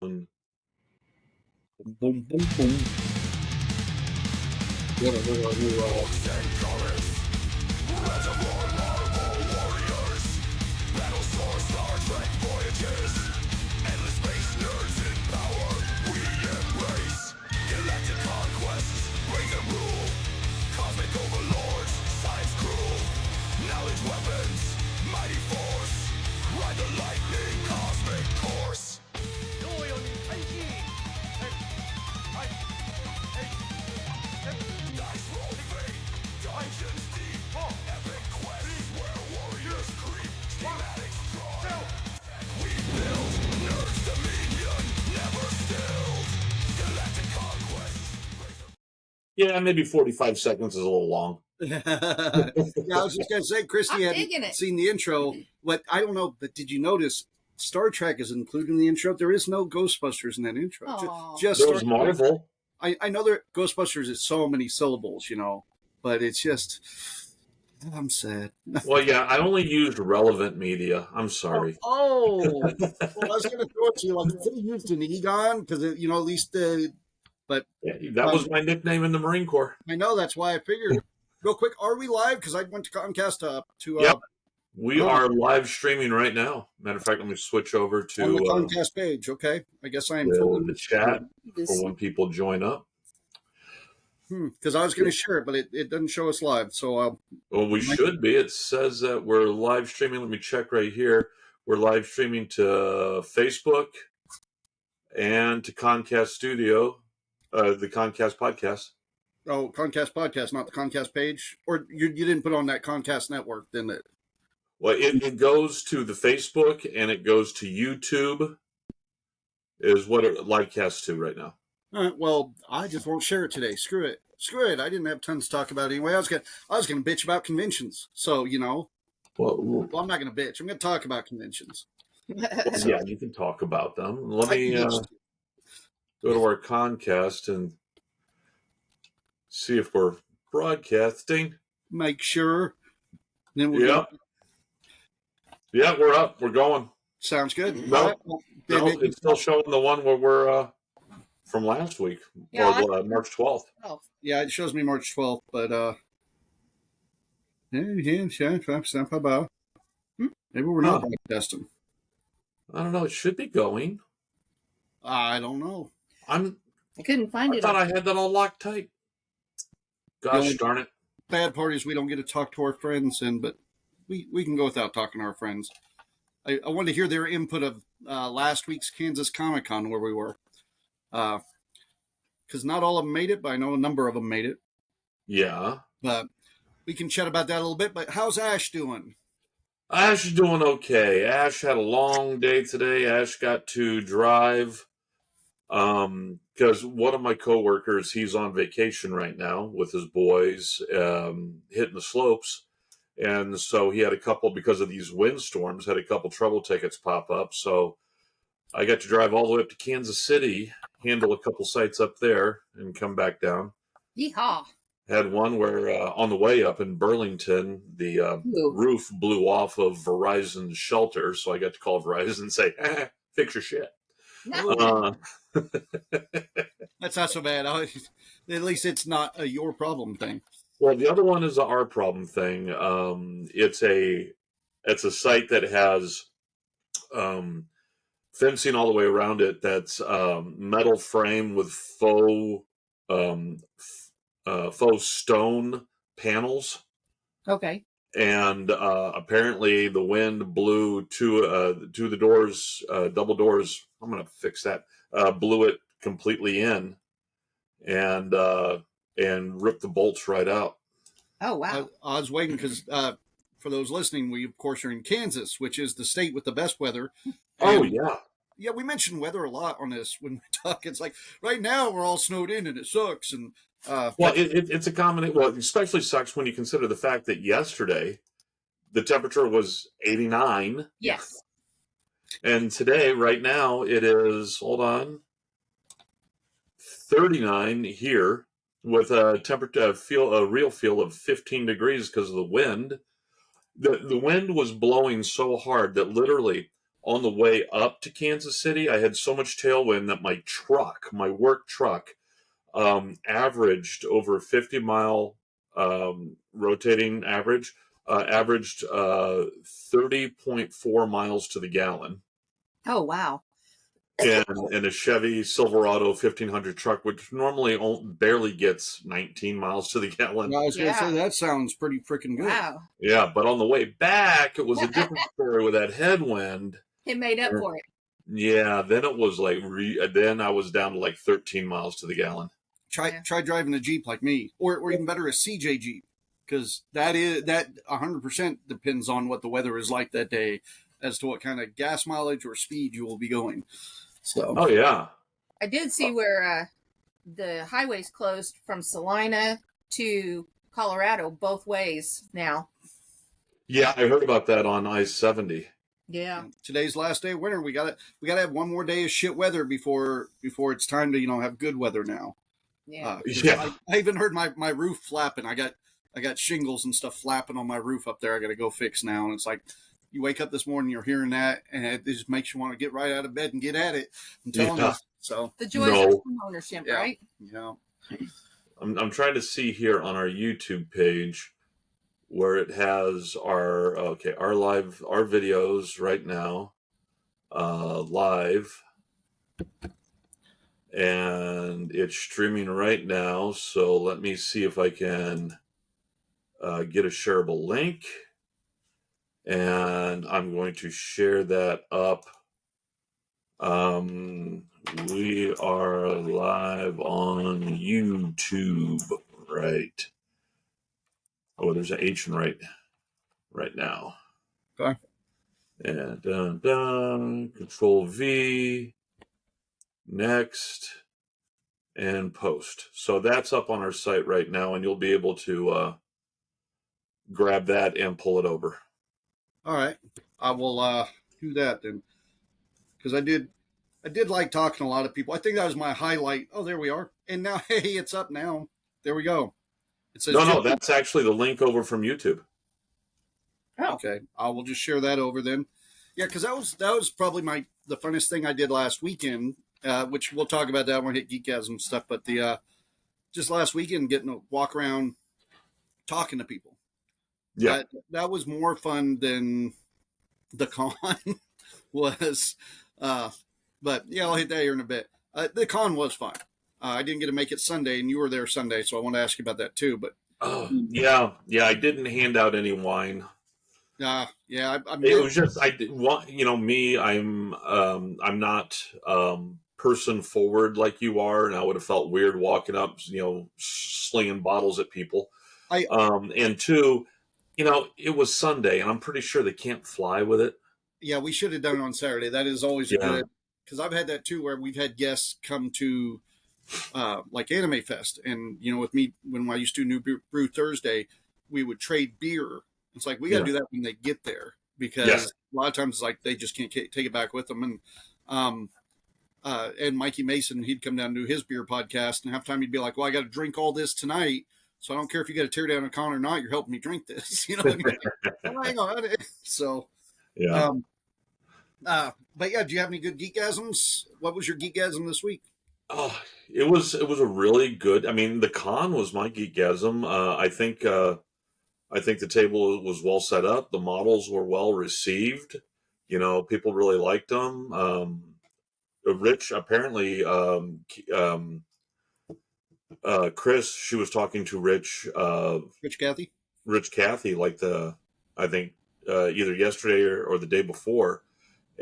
Boom, boom, boom. Yeah, maybe 45 seconds is a little long. Yeah, I was just going to say, Christie hadn't seen the intro, but I don't know, but did you notice Star Trek is included in the intro? There is no Ghostbusters in that intro. Just there was Marvel. I know that Ghostbusters is so many syllables, but it's just, I'm sad. Well, yeah, I only used relevant media. I'm sorry. Well, I was going to throw it to you. Like, I could have used an Egon, because, at least... But yeah, that was my nickname in the Marine Corps. I know, that's why I figured. Real quick, are we live? Because I went to ConCast Yep, we are live streaming right now. Matter of fact, let me switch over to on the ConCast page. Okay, I guess I am in the chat for when people join up. Because I was going to share it, but it doesn't show us live. So, well, we should be. It says that we're live streaming. Let me check right here. We're live streaming to Facebook and to ConCast Studio. The ConCast podcast. Oh, ConCast podcast, not the ConCast page? Or you didn't put on that ConCast network, didn't it? Well, it goes to the Facebook and it goes to YouTube is what it livecasts to right now. All right, well, I just won't share it today. Screw it. I didn't have tons to talk about anyway. I was gonna bitch about conventions. So, Well, I'm not going to bitch. I'm going to talk about conventions. Well, yeah, you can talk about them. Let me... go to our ConCast and see if we're broadcasting. Make sure. Then we're we're up. We're going. Sounds good. No, it's still showing the one where we're from last week, or March 12th. Yeah, it shows me March 12th, but maybe we're not broadcasting. I don't know. It should be going. I don't know. I couldn't find it. I thought I had that all locked tight. Gosh darn it. Bad part is we don't get to talk to our friends, but we can go without talking to our friends. I wanted to hear their input of last week's Kansas Comic-Con where we were. Because not all of them made it, but I know a number of them made it. Yeah. But we can chat about that a little bit. But how's Ash doing? Ash is doing okay. Ash had a long day today. Ash got to drive because one of my coworkers, he's on vacation right now with his boys, hitting the slopes. And so he had a couple, because of these windstorms, had a couple trouble tickets pop up. So I got to drive all the way up to Kansas City, handle a couple sites up there, and come back down. Yeehaw. Had one where on the way up in Burlington, the roof blew off of Verizon's shelter. So I got to call Verizon and say, fix your shit. No. That's not so bad. At least it's not a your problem thing. Well, the other one is a our problem thing. It's a site that has fencing all the way around it. That's metal frame with faux stone panels. Okay. And apparently the wind blew to the doors, double doors. I'm going to fix that. Blew it completely in, and ripped the bolts right out. Oh wow! I was waiting because for those listening, we of course are in Kansas, which is the state with the best weather. Oh yeah. Yeah, we mention weather a lot on this when we talk. It's like right now we're all snowed in and it sucks. And well, it's a combination. Well, it especially sucks when you consider the fact that yesterday the temperature was 89. Yes. And today, right now, it is 39 here with a temperature a real feel of 15 degrees because of the wind. The wind was blowing so hard that literally on the way up to Kansas City, I had so much tailwind that my work truck, averaged over 50-mile rotating average, averaged 30.4 miles to the gallon. Oh, wow. And a Chevy Silverado 1500 truck, which normally barely gets 19 miles to the gallon. I was going to say, that sounds pretty freaking good. Wow. Yeah, but on the way back, it was a different story with that headwind. It made up for it. Yeah, then it was like, then I was down to like 13 miles to the gallon. Try driving a Jeep like me, or even better, a CJ Jeep, because that 100% depends on what the weather is like that day as to what kind of gas mileage or speed you will be going. So. Oh yeah. I did see where the highways closed from Salina to Colorado both ways now. Yeah, I heard about that on I-70. Yeah. Today's last day of winter. We gotta have one more day of shit weather before it's time to have good weather now. Yeah. I even heard my roof flapping. I got shingles and stuff flapping on my roof up there. I got to go fix now. And it's like, you wake up this morning, you're hearing that, and it just makes you want to get right out of bed and get at it. I'm telling you. So the joys of home ownership, right? Yeah. I'm trying to see here on our YouTube page where it has our videos right now, live, and it's streaming right now. So let me see if I can get a shareable link, and I'm going to share that up. We are live on YouTube, right? Oh, there's an H in right now. Okay. And Control V, next, and post. So that's up on our site right now, and you'll be able to grab that and pull it over. All right, I will do that then, because I did like talking to a lot of people. I think that was my highlight. Oh, there we are. And now, hey, it's up now. There we go. It says no, that's actually the link over from YouTube. Oh. Okay, I will just share that over then. Yeah, because that was probably the funnest thing I did last weekend, which we'll talk about that when we hit Geekgasm stuff. But the just last weekend, getting to walk around talking to people. Yeah, that was more fun than the con was. But yeah, I'll hit that here in a bit. The con was fun. I didn't get to make it Sunday, and you were there Sunday, so I want to ask you about that too. But yeah, I didn't hand out any wine. Yeah, it was just me. I'm not person forward like you are, and I would have felt weird walking up, slinging bottles at people. And two, it was Sunday, and I'm pretty sure they can't fly with it. Yeah, we should have done it on Saturday. That is always good, because I've had that too, where we've had guests come to like Anime Fest, and with me when I used to do New Brew Thursday, we would trade beer. It's like we got to do that when they get there, because a lot of times it's like they just can't take it back with them. And Mikey Mason, he'd come down and do his beer podcast, and half the time he'd be like, "Well, I got to drink all this tonight, so I don't care if you got to tear down a con or not. You're helping me drink this." Hang on. So, yeah. But yeah, do you have any good geekgasms? What was your geekgasm this week? Oh, it was a really good. I mean, the con was my geekgasm. I think the table was well set up. The models were well received. People really liked them. Rich, apparently, Chris, she was talking to Rich. Rich Cathy, I think either yesterday or the day before.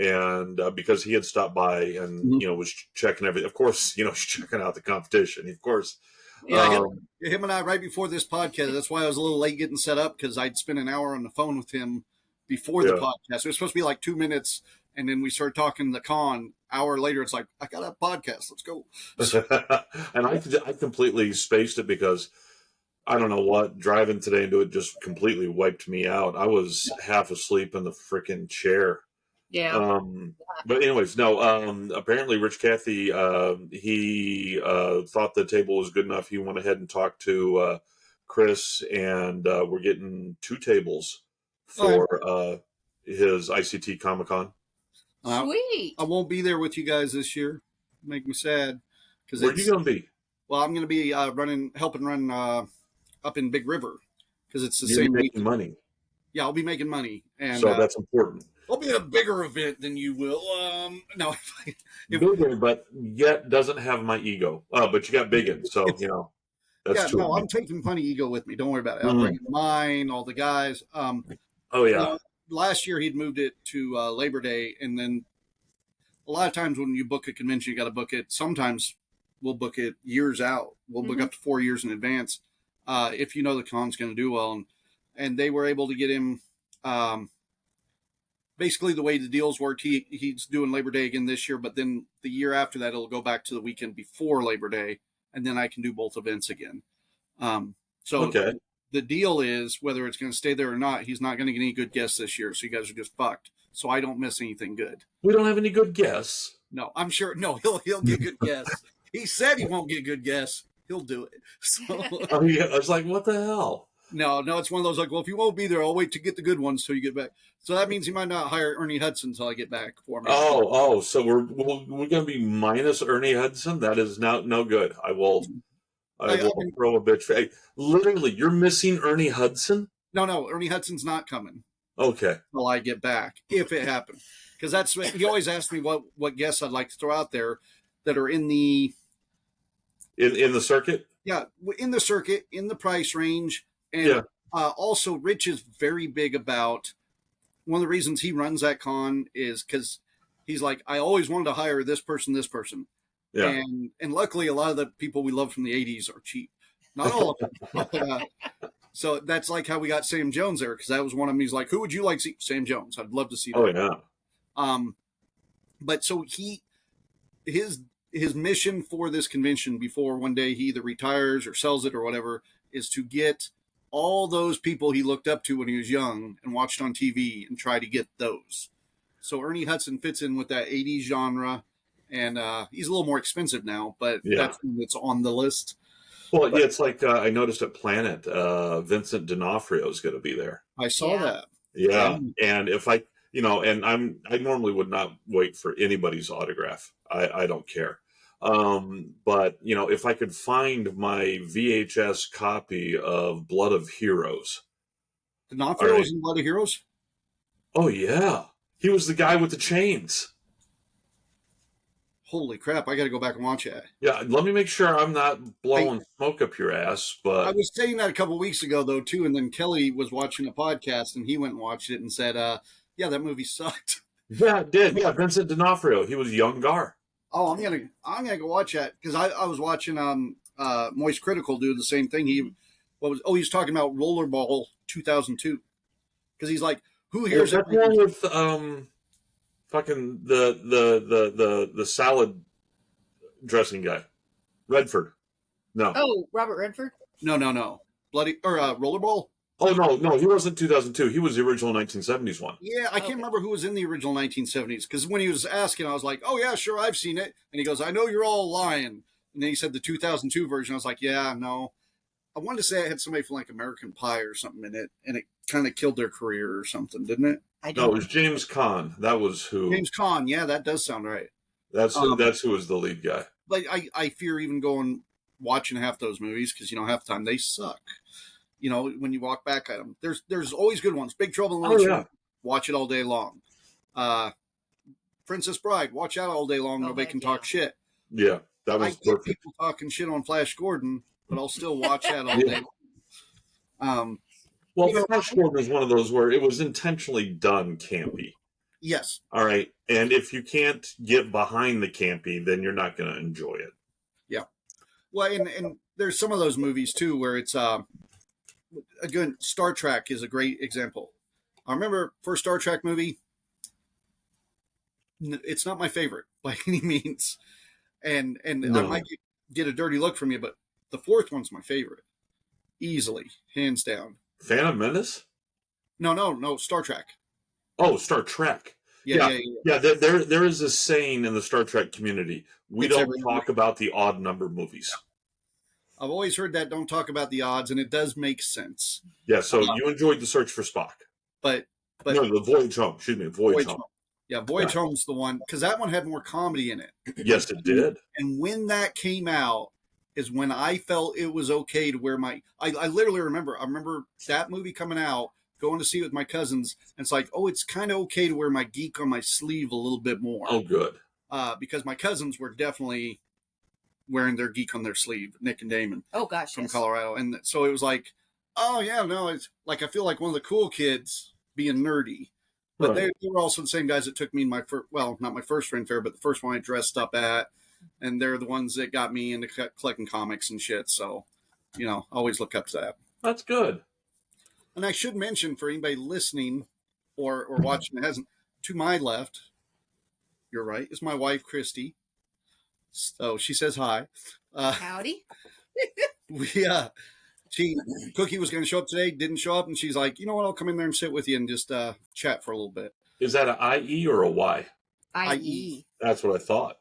And because he had stopped by and, was checking everything. Of course, checking out the competition. Of course. Yeah, him and I, right before this podcast, that's why I was a little late getting set up, because I'd spent an hour on the phone with him before the podcast. It was supposed to be like 2 minutes, and then we started talking the con. Hour later, it's like, I got a podcast. Let's go. And I completely spaced it because I don't know what, driving today into it just completely wiped me out. I was half asleep in the freaking chair. Yeah. But anyways, no. Apparently, Rich Cathy, he thought the table was good enough. He went ahead and talked to Chris, and we're getting 2 tables for his ICT Comic-Con. Sweet. I won't be there with you guys this year. Make me sad. Where are you going to be? Well, I'm going to be helping run up in Big River because it's the You're same making week. money. Yeah, I'll be making money, and So that's important. I'll be at a bigger event than you will. No, Bigger, but yet doesn't have my ego. But you got Biggin, so that's yeah, two. no, I'm taking plenty ego with me. Don't worry about it. I'll Mhm. bring mine, all the guys. Oh yeah. Last year he'd moved it to Labor Day, and then a lot of times when you book a convention, you got to book it. Sometimes we'll book it years out. We'll book up to 4 years in advance if you know the con's going to do well. And they were able to get him. Basically, the way the deals worked, he's doing Labor Day again this year, but then the year after that, it'll go back to the weekend before Labor Day, and then I can do both events again. So the deal is, whether it's going to stay there or not, he's not going to get any good guests this year, so you guys are just fucked. So I don't miss anything good. We don't have any good guests. No, I'm sure. No, he'll get good guests. He said he won't get good guests. He'll do it. So I was like, what the hell? No, it's one of those like, well, if you won't be there, I'll wait to get the good ones till you get back. So that means he might not hire Ernie Hudson until I get back for me. So we're going to be minus Ernie Hudson. That is no good. I will throw a bitch. Hey, literally, you're missing Ernie Hudson? No, Ernie Hudson's not coming. Okay. Till I get back, if it happens. Because that's what he always asks me what guests I'd like to throw out there that are in the circuit? Yeah, in the circuit, in the price range. And also, Rich is very big about one of the reasons he runs that con is because he's like, I always wanted to hire this person. Yeah. And luckily, a lot of the people we love from the 80s are cheap. Not all of them. So that's like how we got Sam Jones there, because that was one of them. He's like, who would you like to see? Sam Jones. I'd love to see that. Oh, yeah. But so his mission for this convention before one day he either retires or sells it or whatever is to get all those people he looked up to when he was young and watched on TV and try to get those. So Ernie Hudson fits in with that 80s genre, and he's a little more expensive now, but that's on the list. Well, it's like I noticed at Planet, Vincent D'Onofrio is going to be there. I saw that. Yeah, and if I normally would not wait for anybody's autograph. I don't care. But if I could find my VHS copy of Blood of Heroes. D'Onofrio was in Blood of Heroes? Oh yeah. He was the guy with the chains. Holy crap, I gotta go back and watch that. Yeah, let me make sure I'm not blowing smoke up your ass, but I was saying that a couple of weeks ago though too, and then Kelly was watching a podcast and he went and watched it and said, yeah, that movie sucked. Yeah, it did. Yeah, Vincent D'Onofrio. He was young Gar. Oh, I'm gonna go watch that because I was watching Moist Critical do the same thing. He was talking about Rollerball 2002 because he's like, who hears that one with fucking the salad dressing guy, Redford? No. Oh, Robert Redford? No. Bloody or Rollerball? Oh no, he wasn't 2002. He was the original 1970s one. Yeah, I can't remember who was in the original 1970s because when he was asking, I was like, "Oh yeah, sure, I've seen it." And he goes, "I know you're all lying." And then he said the 2002 version. I was like, "Yeah, no." I wanted to say I had somebody from like American Pie or something in it, and it kind of killed their career or something, didn't it? No, it was James Caan. That was who. James Caan. Yeah, that does sound right. That's who was the lead guy. But I fear even watching half those movies because half the time they suck. When you walk back at them, there's always good ones. Big Trouble in Little China, watch it all day long. Princess Bride, watch out all day long. Nobody can talk shit. Yeah, that was perfect. People talking shit on Flash Gordon, but I'll still watch that all day long. Well, Flash Gordon was one of those where it was intentionally done campy. Yes. All right, and if you can't get behind the campy, then you're not going to enjoy it. Yeah. Well, and there's some of those movies too where it's again, Star Trek is a great example. I remember first Star Trek movie. It's not my favorite by any means, and no. I might get a dirty look from you, but the fourth one's my favorite, easily, hands down. Phantom Menace? No, Star Trek. Oh, Star Trek. Yeah. There is a saying in the Star Trek community: we don't talk about the odd number movies. Yeah. I've always heard that don't talk about the odds, and it does make sense. Yeah, so you enjoyed The Search for Spock. But no, The Voyage Home. Excuse me, Voyage Home. Yeah, Voyage Home's the one, because that one had more comedy in it. Yes, it did. And when that came out is when I felt it was okay to wear my. I literally remember. I remember that movie coming out, going to see it with my cousins, and it's like, oh, it's kind of okay to wear my geek on my sleeve a little bit more. Oh, good. Because my cousins were definitely wearing their geek on their sleeve, Nick and Damon. Oh gosh, from yes. Colorado, and so it was like, oh yeah, no, it's like I feel like one of the cool kids being nerdy. But Right. they were also the same guys that took me in my first, well, not my first friend fair, but the first one I dressed up at. And they're the ones that got me into collecting comics and shit. So, always look up to that. That's good. And I should mention for anybody listening or watching that hasn't, to my left, you're right, is my wife, Christie. So she says hi. Howdy. Cookie was going to show up today, didn't show up, and she's like, you know what, I'll come in there and sit with you and just chat for a little bit. Is that an IE or a Y? IE. That's what I thought.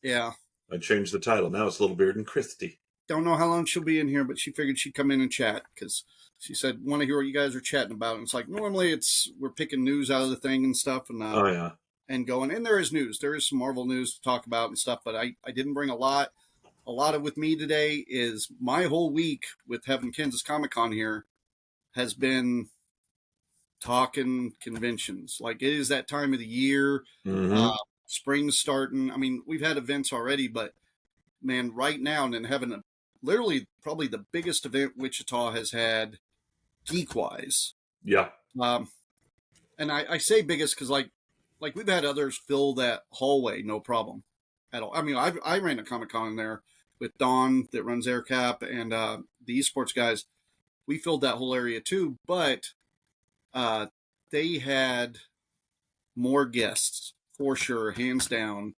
Yeah. I changed the title. Now it's Little Beard and Christie. Don't know how long she'll be in here, but she figured she'd come in and chat because she said, want to hear what you guys are chatting about. And it's like, normally we're picking news out of the thing and stuff. And Oh, yeah. And going, and there is news. There is some Marvel news to talk about and stuff, but I didn't bring a lot. A lot of with me today is my whole week with having Kansas Comic-Con here has been talking conventions. Like it is that time of the year. Mm-hmm. Spring's starting. I mean, we've had events already, but man, right now, and then having literally probably the biggest event Wichita has had geek-wise. Yeah. And I say biggest because like we've had others fill that hallway, no problem at all. I mean, I ran a Comic-Con in there with Don that runs AirCap and the esports guys. We filled that whole area too, but they had more guests for sure, hands down,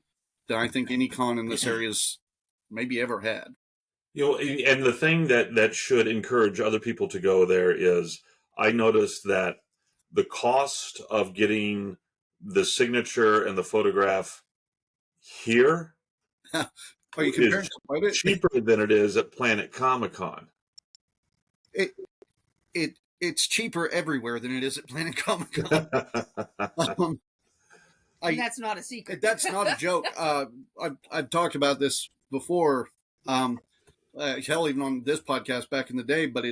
than I think any con in this area's maybe ever had. And the thing that should encourage other people to go there is I noticed that the cost of getting the signature and the photograph here Are you comparing is cheaper than it is at Planet Comic-Con. It's cheaper everywhere than it is at Planet Comic-Con. That's not a secret. That's not a joke. I've talked about this before. Hell, even on this podcast back in the day. But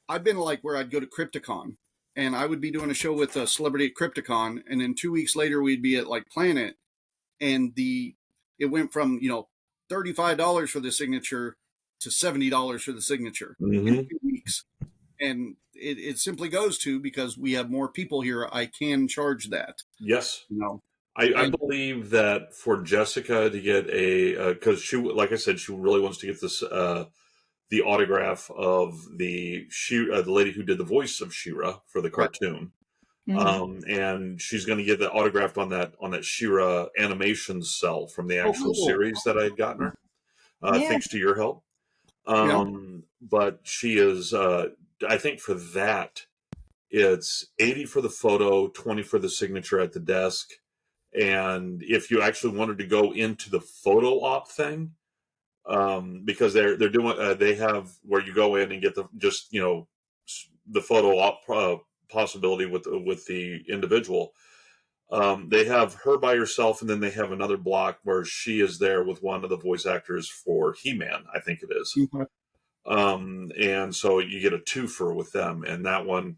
I've been like where I'd go to Crypticon, and I would be doing a show with a celebrity at Crypticon, and then 2 weeks later we'd be at like Planet, and it went from $35 for the signature to $70 for the signature in 2 weeks. And it simply goes to because we have more people here, I can charge that. Yes. I believe that for Jessica to get because she, like I said, she really wants to get this the autograph of the lady who did the voice of She-Ra for the cartoon. Mm-hmm. And she's going to get that autographed on that She-Ra animation cell from the actual series that I had gotten her, thanks to your help. But she is, I think for that, it's $80 for the photo, $20 for the signature at the desk. And if you actually wanted to go into the photo op thing, because they're doing, they have where you go in and get the photo op possibility with the individual. They have her by herself, and then they have another block where she is there with one of the voice actors for He-Man, I think it is. Mm-hmm. And so you get a twofer with them, and that one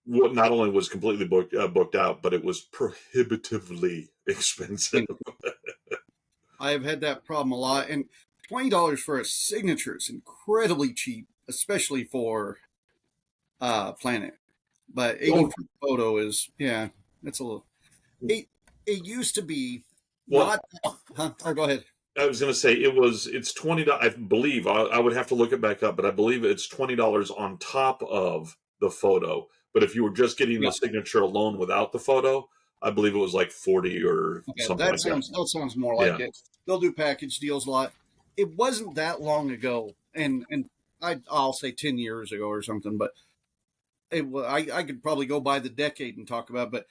not only was completely booked out, but it was prohibitively expensive. I've had that problem a lot, and $20 for a signature is incredibly cheap, especially for Planet. But $80 for a photo is that's a little. It used to be not. Oh, go ahead. I was going to say it's $20. I believe I would have to look it back up, but I believe it's $20 on top of the photo. But if you were just getting the signature alone without the photo, I believe it was like $40 or something like that. That sounds more like it. They'll do package deals a lot. It wasn't that long ago, and I'll say 10 years ago or something, but I could probably go by the decade and talk about it, but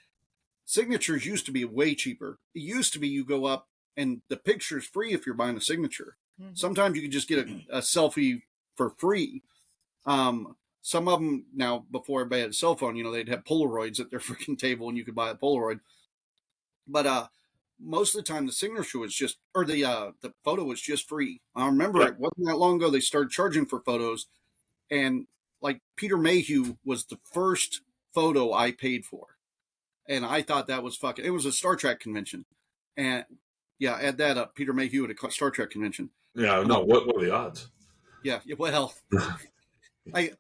signatures used to be way cheaper. It used to be you go up and the picture's free if you're buying a signature. Mm-hmm. Sometimes you could just get a selfie for free. Some of them now, before everybody had a cell phone, they'd have Polaroids at their freaking table, and you could buy a Polaroid. But most of the time, the signature was just, or the photo was just free. I remember it wasn't that long ago they started charging for photos, and like Peter Mayhew was the first photo I paid for, and I thought that was fucking. It was a Star Trek convention, and yeah, add that up. Peter Mayhew at a Star Trek convention. Yeah, no. What are the odds? Yeah, well, I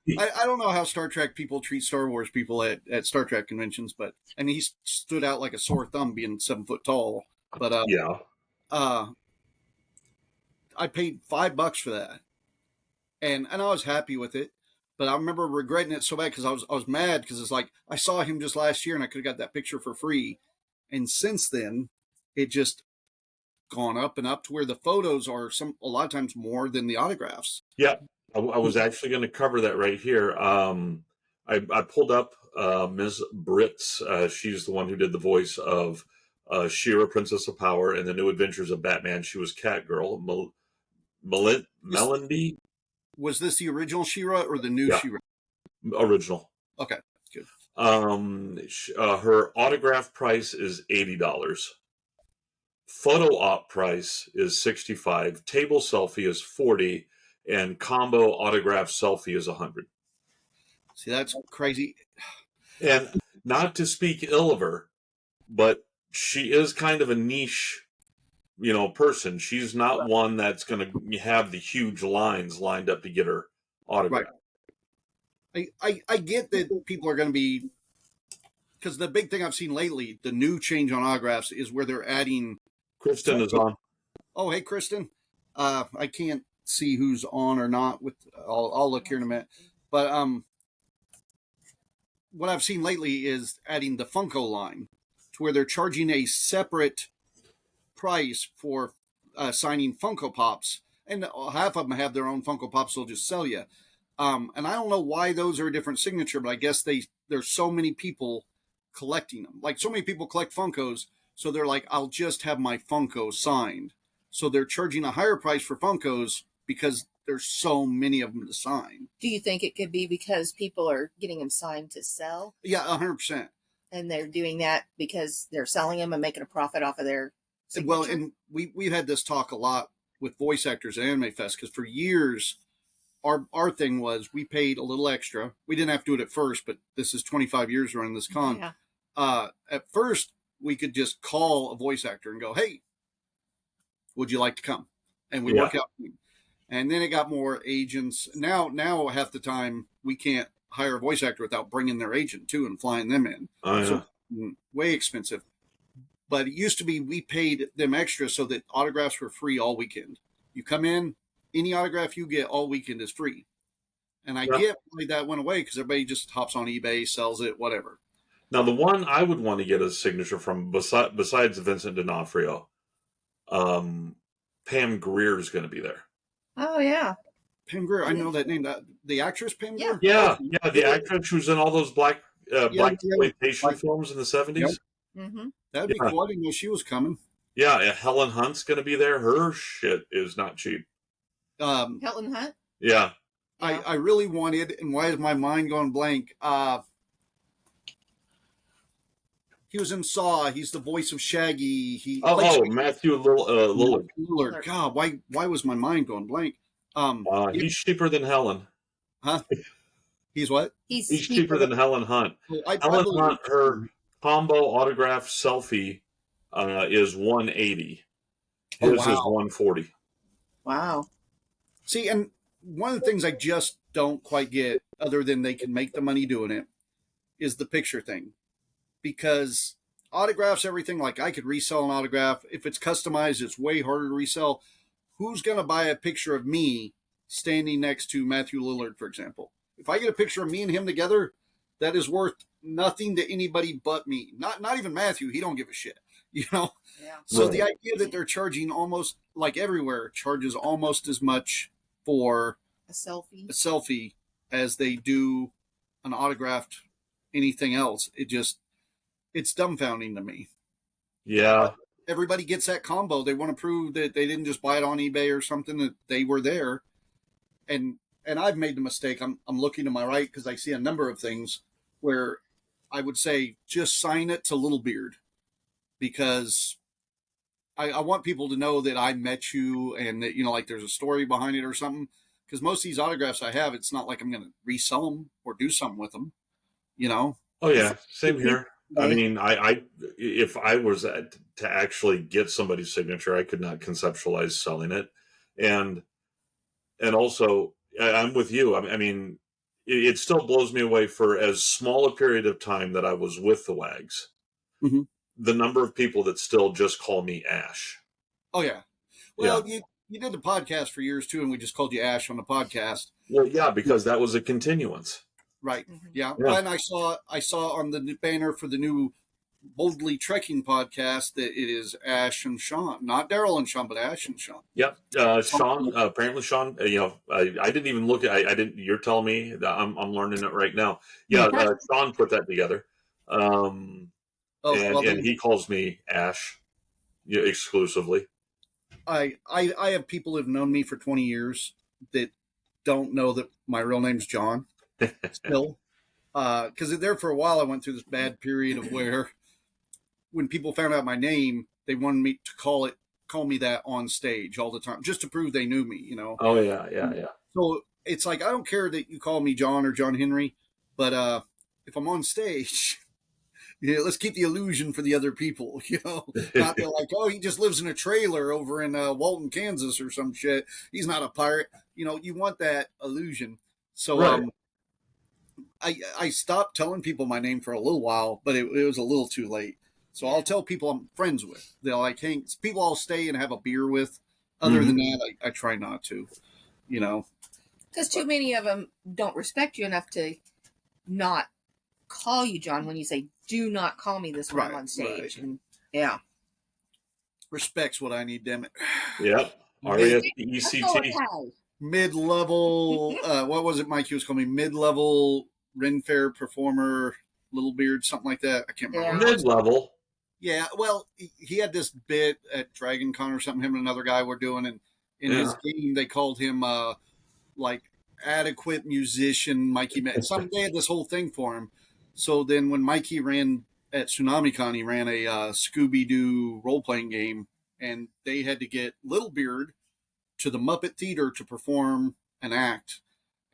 don't know how Star Trek people treat Star Wars people at Star Trek conventions, but and he stood out like a sore thumb being 7 foot tall. But I paid $5 for that, and I was happy with it. But I remember regretting it so bad because I was mad because it's like I saw him just last year and I could have got that picture for free, and since then it just gone up and up to where the photos are a lot of times more than the autographs. Yeah, I was actually going to cover that right here. I pulled up Ms. Britz. She's the one who did the voice of She-Ra, Princess of Power, and the New Adventures of Batman. She was Catgirl. Melindy? Was this the original She-Ra or the new She-Ra? Original. Okay, good. Her autograph price is $80. Photo op price is $65. Table selfie is $40, and combo autograph selfie is $100. See, that's crazy. And not to speak ill of her, but she is kind of a niche, person. She's not one that's going to have the huge lines lined up to get her autograph. Right. I get that people are going to be, because the big thing I've seen lately, the new change on autographs is where they're adding. Kristen is on. Oh, hey, Kristen. I can't see who's on or not. I'll look here in a minute. But what I've seen lately is adding the Funko line to where they're charging a separate price for signing Funko Pops, and half of them have their own Funko Pops they'll just sell you. And I don't know why those are a different signature, but I guess there's so many people collecting them. Like so many people collect Funkos, so they're like, I'll just have my Funko signed. So they're charging a higher price for Funkos because there's so many of them to sign. Do you think it could be because people are getting them signed to sell? Yeah, 100%. And they're doing that because they're selling them and making a profit off of their signature? Well, and we've had this talk a lot with voice actors at Anime Fest because for years our thing was we paid a little extra. We didn't have to do it at first, but this is 25 years running this con. Yeah. At first, we could just call a voice actor and go, hey, would you like to come? And we work out. And then it got more agents. Now half the time we can't hire a voice actor without bringing their agent too and flying them in. So way expensive. But it used to be we paid them extra so that autographs were free all weekend. You come in, any autograph you get all weekend is free. And I get why that went away because everybody just hops on eBay, sells it, whatever. Now, the one I would want to get a signature from, besides Vincent D'Onofrio, Pam Grier is going to be there. Oh, yeah. Pam Grier, I know that name. The actress Pam Grier? Yeah, the actress who's in all those black exploitation films in the 70s. Yep. Mm-hmm. That'd be cool. I didn't know she was coming. Yeah, Helen Hunt's going to be there. Her shit is not cheap. Helen Hunt? Yeah. I really wanted, and why is my mind going blank? He was in Saw. He's the voice of Shaggy. Matthew Lillard. God, why was my mind going blank? He's cheaper than Helen. Huh? He's what? He's cheaper than Helen Hunt. Helen Hunt, her combo autograph selfie is $180. His is $140. Wow. See, and one of the things I just don't quite get, other than they can make the money doing it, is the picture thing. Because autographs, everything, like I could resell an autograph. If it's customized, it's way harder to resell. Who's going to buy a picture of me standing next to Matthew Lillard, for example? If I get a picture of me and him together, that is worth nothing to anybody but me. Not even Matthew. He don't give a shit, Yeah. So the idea that they're charging almost, like everywhere, charges almost as much for a selfie as they do an autographed anything else. It's dumbfounding to me. Yeah. Everybody gets that combo. They want to prove that they didn't just buy it on eBay or something, that they were there. And and I've made the mistake. I'm looking to my right because I see a number of things where I would say just sign it to Littlebeard, because I want people to know that I met you and that, like there's a story behind it or something. Because most of these autographs I have, it's not like I'm going to resell them or do something with them, Oh yeah, same People here. I mean, I if I was to actually get somebody's signature, I could not conceptualize selling it, and also I'm with you. I mean, it still blows me away for as small a period of time that I was with the Wags. Mhm. The number of people that still just call me Ash. Oh yeah. Yeah. Well, you did the podcast for years too, and we just called you Ash on the podcast. Well, yeah, because that was a continuance. Right. Yeah. Yeah. And I saw on the banner for the new Boldly Trekking podcast that it is Ash and Sean, not Daryl and Sean, but Ash and Sean. Yep. Sean, apparently Sean, I didn't even look at, I didn't, you're telling me that I'm learning it right now. Yeah. Sean put that together. And he calls me Ash, exclusively. I have people who've known me for 20 years that don't know that my real name's John still. Because there for a while I went through this bad period of where when people found out my name, they wanted me to call me that on stage all the time, just to prove they knew me, Oh yeah. So it's like, I don't care that you call me John or John Henry, but if I'm on stage, let's keep the illusion for the other people, not they're like, oh, he just lives in a trailer over in Walton, Kansas or some shit. He's not a pirate. You want that illusion. So, right. I stopped telling people my name for a little while, but it was a little too late. So I'll tell people I'm friends with. They'll like, hey, people I'll stay and have a beer with. Other than that, I try not to, Because too many of them don't respect you enough to not call you John when you say, do not call me this when I'm on stage. Right. And yeah. Respect's what I need, damn it. Yep. R-E-S-P-E-C-T. Mid-level, what was it Mike was calling me? Mid-level Ren Fair performer, Little Beard, something like that. I can't remember. Mid-level. Yeah, well, he had this bit at Dragon Con or something, him and another guy were doing, and in his game, they called him, like, adequate musician, Mikey. They had this whole thing for him. So then when Mikey ran at TsunamiCon, he ran a Scooby-Doo role-playing game, and they had to get Little Beard to the Muppet Theater to perform an act.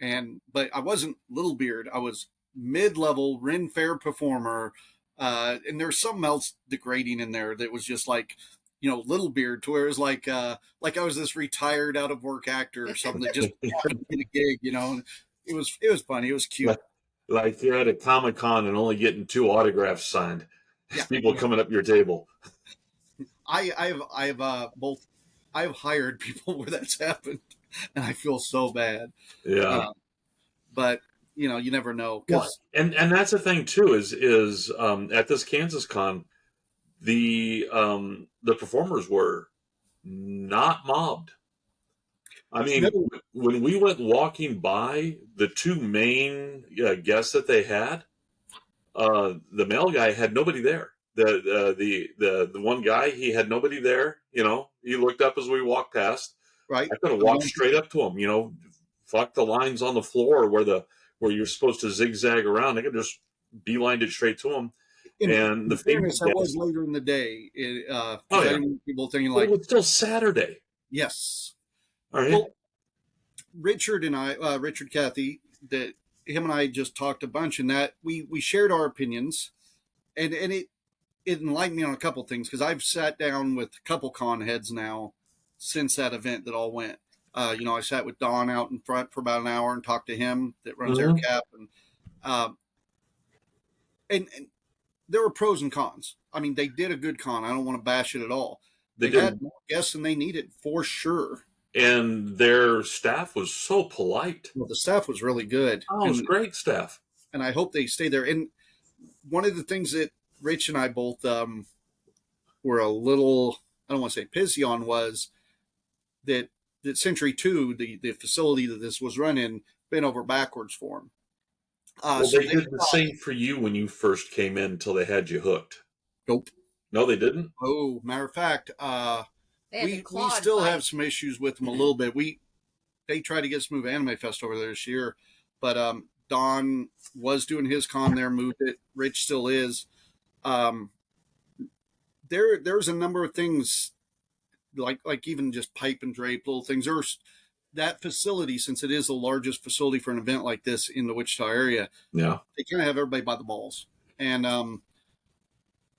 But I wasn't Little Beard. I was mid-level Ren Fair performer. And there's something else degrading in there that was just like, Little Beard, to where it was like I was this retired out of work actor or something that just happened to get a gig, It was funny. It was cute. Like you're at a Comic-Con and only getting 2 autographs signed. Yeah. People coming up your table. I've hired people where that's happened, and I feel so bad. Yeah. But you never know. Well, and that's the thing too is at this Kansas Con, the performers were not mobbed. I mean, when we went walking by the 2 main guests that they had, the male guy had nobody there. The one guy, he had nobody there. He looked up as we walked past. Right. I could have walked straight up to him. Fuck the lines on the floor where you're supposed to zigzag around. I could just beelined it straight to him. And the fairness, that was later in the day. People thinking like, it was still Saturday. Yes. All right. Well, Richard Cathy, that him and I just talked a bunch, and that we shared our opinions, and it enlightened me on a couple things, because I've sat down with a couple con heads now since that event that all went. I sat with Don out in front for about an hour and talked to him that runs AirCap, and there were pros and cons. I mean, they did a good con. I don't want to bash it at all. They had more guests than they needed, for sure. And their staff was so polite. Well, the staff was really good. Oh, it was great staff. And I hope they stay there. And one of the things that Rich and I both were a little, I don't want to say pissy on, was that Century 2, the facility that this was run in, bent over backwards for them. So they did the same for you when you first came in until they had you hooked. Nope. No, they didn't? Oh, matter of fact, we still have some issues with them a little bit. they tried to get us to move Anime Fest over there this year, but Don was doing his con there, moved it. Rich still is. There's a number of things like even just pipe and drape little things. There's that facility, since it is the largest facility for an event like this in the Wichita area. Yeah, they kind of have everybody by the balls, and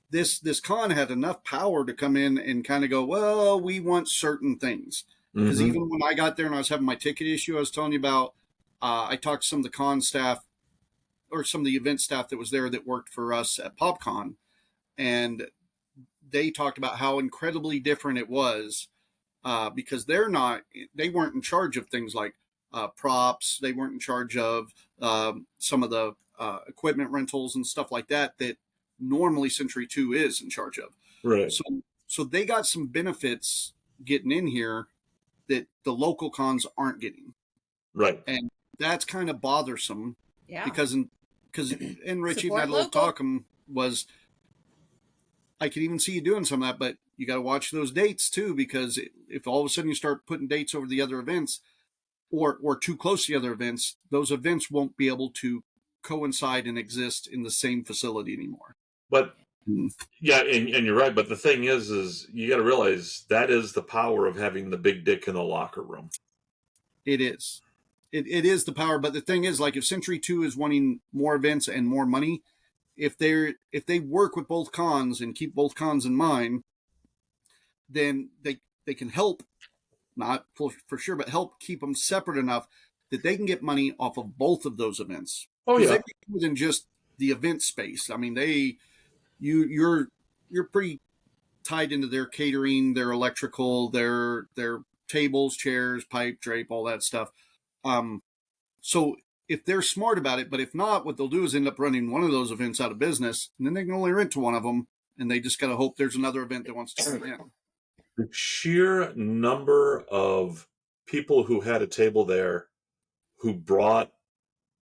this con had enough power to come in and kind of go, well, we want certain things. Because even when I got there and I was having my ticket issue, I was telling you about, I talked to some of the con staff or some of the event staff that was there that worked for us at PopCon, and they talked about how incredibly different it was, because they weren't in charge of things like props. They weren't in charge of some of the equipment rentals and stuff like that normally Century 2 is in charge of. right. So they got some benefits getting in here that the local cons aren't getting. Right. And that's kind of bothersome. Yeah. Because Rich even had a little local. talking was, I can even see you doing some of that, but you got to watch those dates too, because if all of a sudden you start putting dates over the other events or too close to the other events, those events won't be able to coincide and exist in the same facility anymore. But yeah, and you're right. But the thing is you got to realize that is the power of having the big dick in the locker room. It is. It is the power. But the thing is, like, if Century 2 is wanting more events and more money, if they work with both cons and keep both cons in mind, then they can help, not for sure, but help keep them separate enough that they can get money off of both of those events. Oh yeah, they do more than just the event space. I mean, you're pretty tied into their catering, their electrical, their tables, chairs, pipe, drape, all that stuff. So if they're smart about it, but if not, what they'll do is end up running one of those events out of business, and then they can only rent to one of them, and they just got to hope there's another event that wants to come in. The sheer number of people who had a table there who brought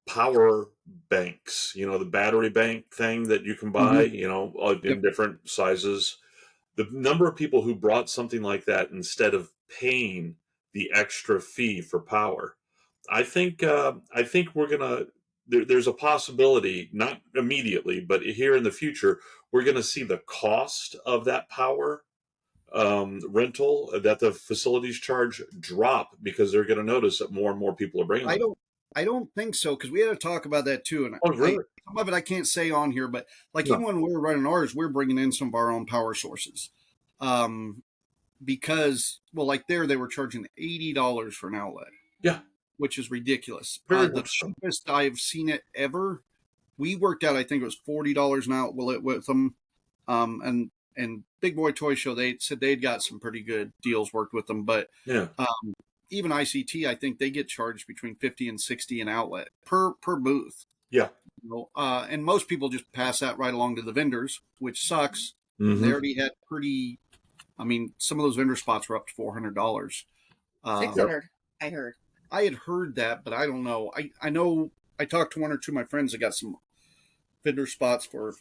power banks, the battery bank thing that you can buy, in different sizes. The number of people who brought something like that instead of paying the extra fee for power. I think we're gonna. There's a possibility, not immediately, but here in the future, we're going to see the cost of that power rental that the facilities charge drop, because they're going to notice that more and more people are bringing them. I don't think so, because we had to talk about that too. And really? Some of it I can't say on here, but even when we were running ours, we're bringing in some of our own power sources. Because, well, like they were charging $80 for an outlet. Yeah. Which is ridiculous. Very the cheapest I've seen it ever, we worked out, I think it was $40 an outlet with them. And Big Boy Toy Show, they said they'd got some pretty good deals worked with them. But yeah. Even ICT, I think they get charged between $50 and $60 an outlet per booth. Yeah. And most people just pass that right along to the vendors, which sucks. Mm-hmm. They already had some of those vendor spots were up to $400. $600, I heard. I had heard that, but I don't know. I know I talked to one or two of my friends that got some vendor spots for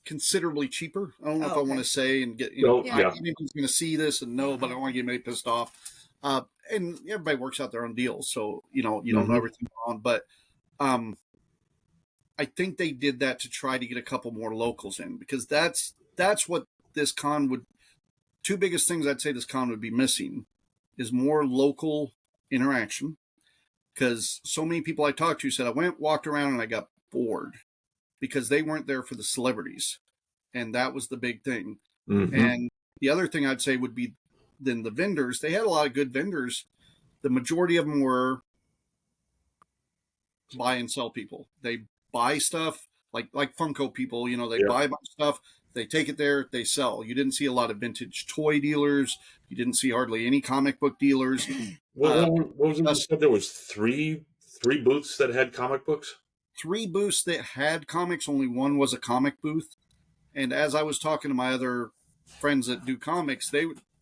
considerably cheaper. I don't know if I want to say and get, anybody's going to see this and know, but I don't want to get anybody pissed off. And everybody works out their own deals. So, you don't know everything on, but I think they did that to try to get a couple more locals in, because that's what this con would, two biggest things I'd say this con would be missing is more local interaction. Because so many people I talked to said, I walked around and I got bored because they weren't there for the celebrities. And that was the big thing. Mm-hmm. And the other thing I'd say would be then the vendors. They had a lot of good vendors. The majority of them were buy and sell people. They buy stuff like Funko people, they buy a bunch of stuff. They take it there, they sell. You didn't see a lot of vintage toy dealers. You didn't see hardly any comic book dealers. What was it you said? There was three booths that had comic books? 3 booths that had comics. Only one was a comic booth. And as I was talking to my other friends that do comics,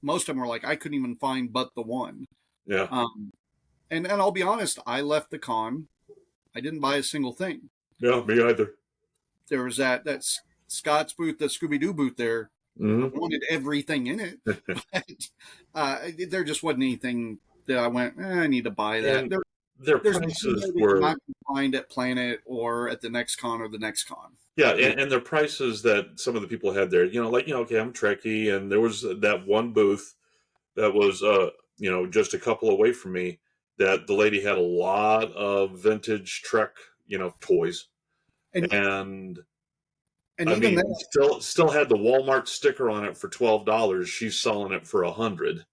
most of them were like, I couldn't even find but the one. Yeah. And I'll be honest, I left the con. I didn't buy a single thing. Yeah, me either. There was that Scott's booth, the Scooby-Doo booth there. Mm-hmm. I wanted everything in it. But, there just wasn't anything that I went, I need to buy that. And their There's prices you're were not going to find at Planet or at the next con or the next con. yeah, and their prices that some of the people had there, okay, I'm Trekkie, and there was that one booth that was just a couple away from me that the lady had a lot of vintage Trek toys, and I even mean that, still had the Walmart sticker on it for $12. She's selling it for $100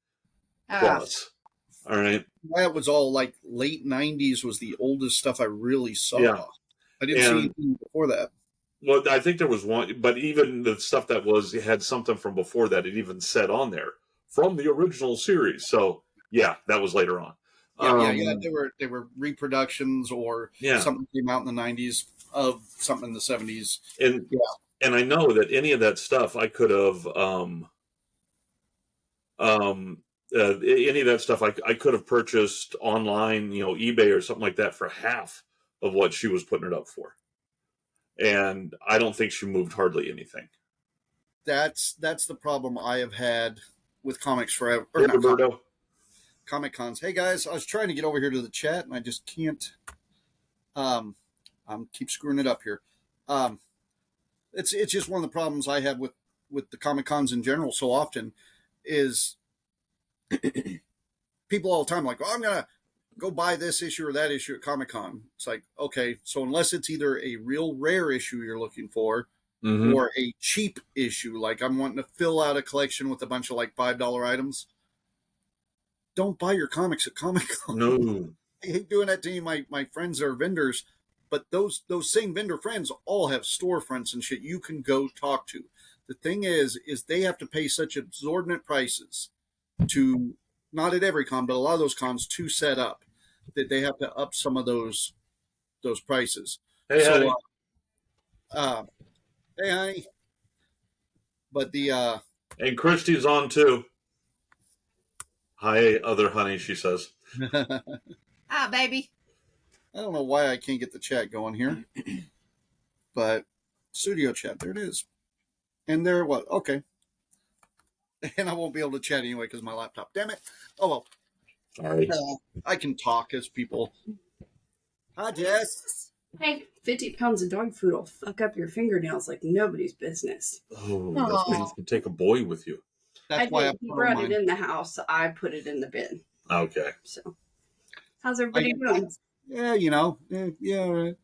plus. All right, that was all like late '90s was the oldest stuff I really saw. Yeah. I didn't see anything before that. Well, I think there was one, but even the stuff that had something from before that, it even said on there from the original series. So yeah, that was later on. Yeah. They were reproductions or Yeah. something came out in the '90s of something in the '70s. And I know that any of that stuff I could have any of that stuff I could have purchased online, eBay or something like that for half of what she was putting it up for. And I don't think she moved hardly anything. That's the problem I have had with comics forever. Or not Comic cons. Hey guys, I was trying to get over here to the chat and I just can't. I'm keep screwing it up here. It's just one of the problems I have with the Comic Cons in general so often is people all the time like, oh, I'm gonna go buy this issue or that issue at Comic Con. It's like, okay, so unless it's either a real rare issue you're looking for or a cheap issue, like I'm wanting to fill out a collection with a bunch of like $5 items, don't buy your comics at Comic Con. No. I hate doing that to you. My friends are vendors, but those same vendor friends all have storefronts and shit you can go talk to. The thing is they have to pay such exorbitant prices to, not at every con, but a lot of those cons to set up, that they have to up some of those prices. Hey, so, honey. Hey, honey. But the and Christie's on too. Hi, other honey, she says. Baby. I don't know why I can't get the chat going here, but studio chat, there it is. And there it was. Okay. And I won't be able to chat anyway because my laptop. Damn it. Oh, well. Sorry. I can talk as people. Hi, Jess. Hey, 50 pounds of dog food will fuck up your fingernails like nobody's business. Oh, that's why you can take a boy with you. That's why he brought it in the house. I put it in the bin. Okay. So, how's everybody doing? Yeah, yeah.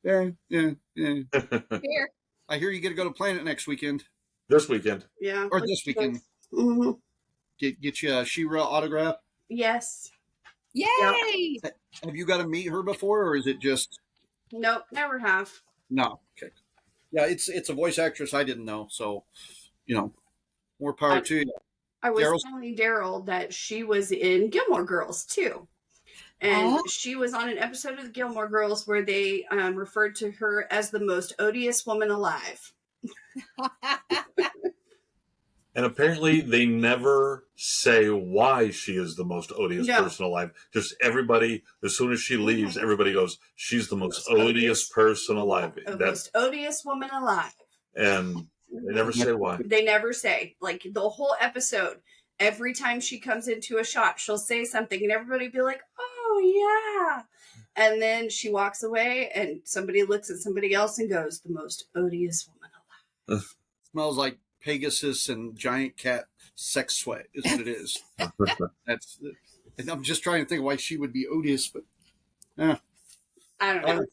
Here. I hear you get to go to Planet next weekend. This weekend. Yeah. Or this weekend. Mm-hmm. Get you a She-Ra autograph? Yes. Yay! Yep. Have you got to meet her before, or is it just... Nope, never have. No. Okay. Yeah, it's a voice actress I didn't know, so, more power to you. I was telling Daryl that she was in Gilmore Girls, too. And she was on an episode of the Gilmore Girls where they referred to her as the most odious woman alive. And apparently they never say why she is the most odious person alive. Just everybody, as soon as she leaves, everybody goes, she's the most odious person alive. Most odious woman alive. And they never say why. They never say. Like, the whole episode, every time she comes into a shop, she'll say something and everybody will be like, oh, yeah. And then she walks away and somebody looks at somebody else and goes, the most odious woman alive. Smells like Pegasus and giant cat sex sweat is what it is. And I'm just trying to think why she would be odious, but I don't know.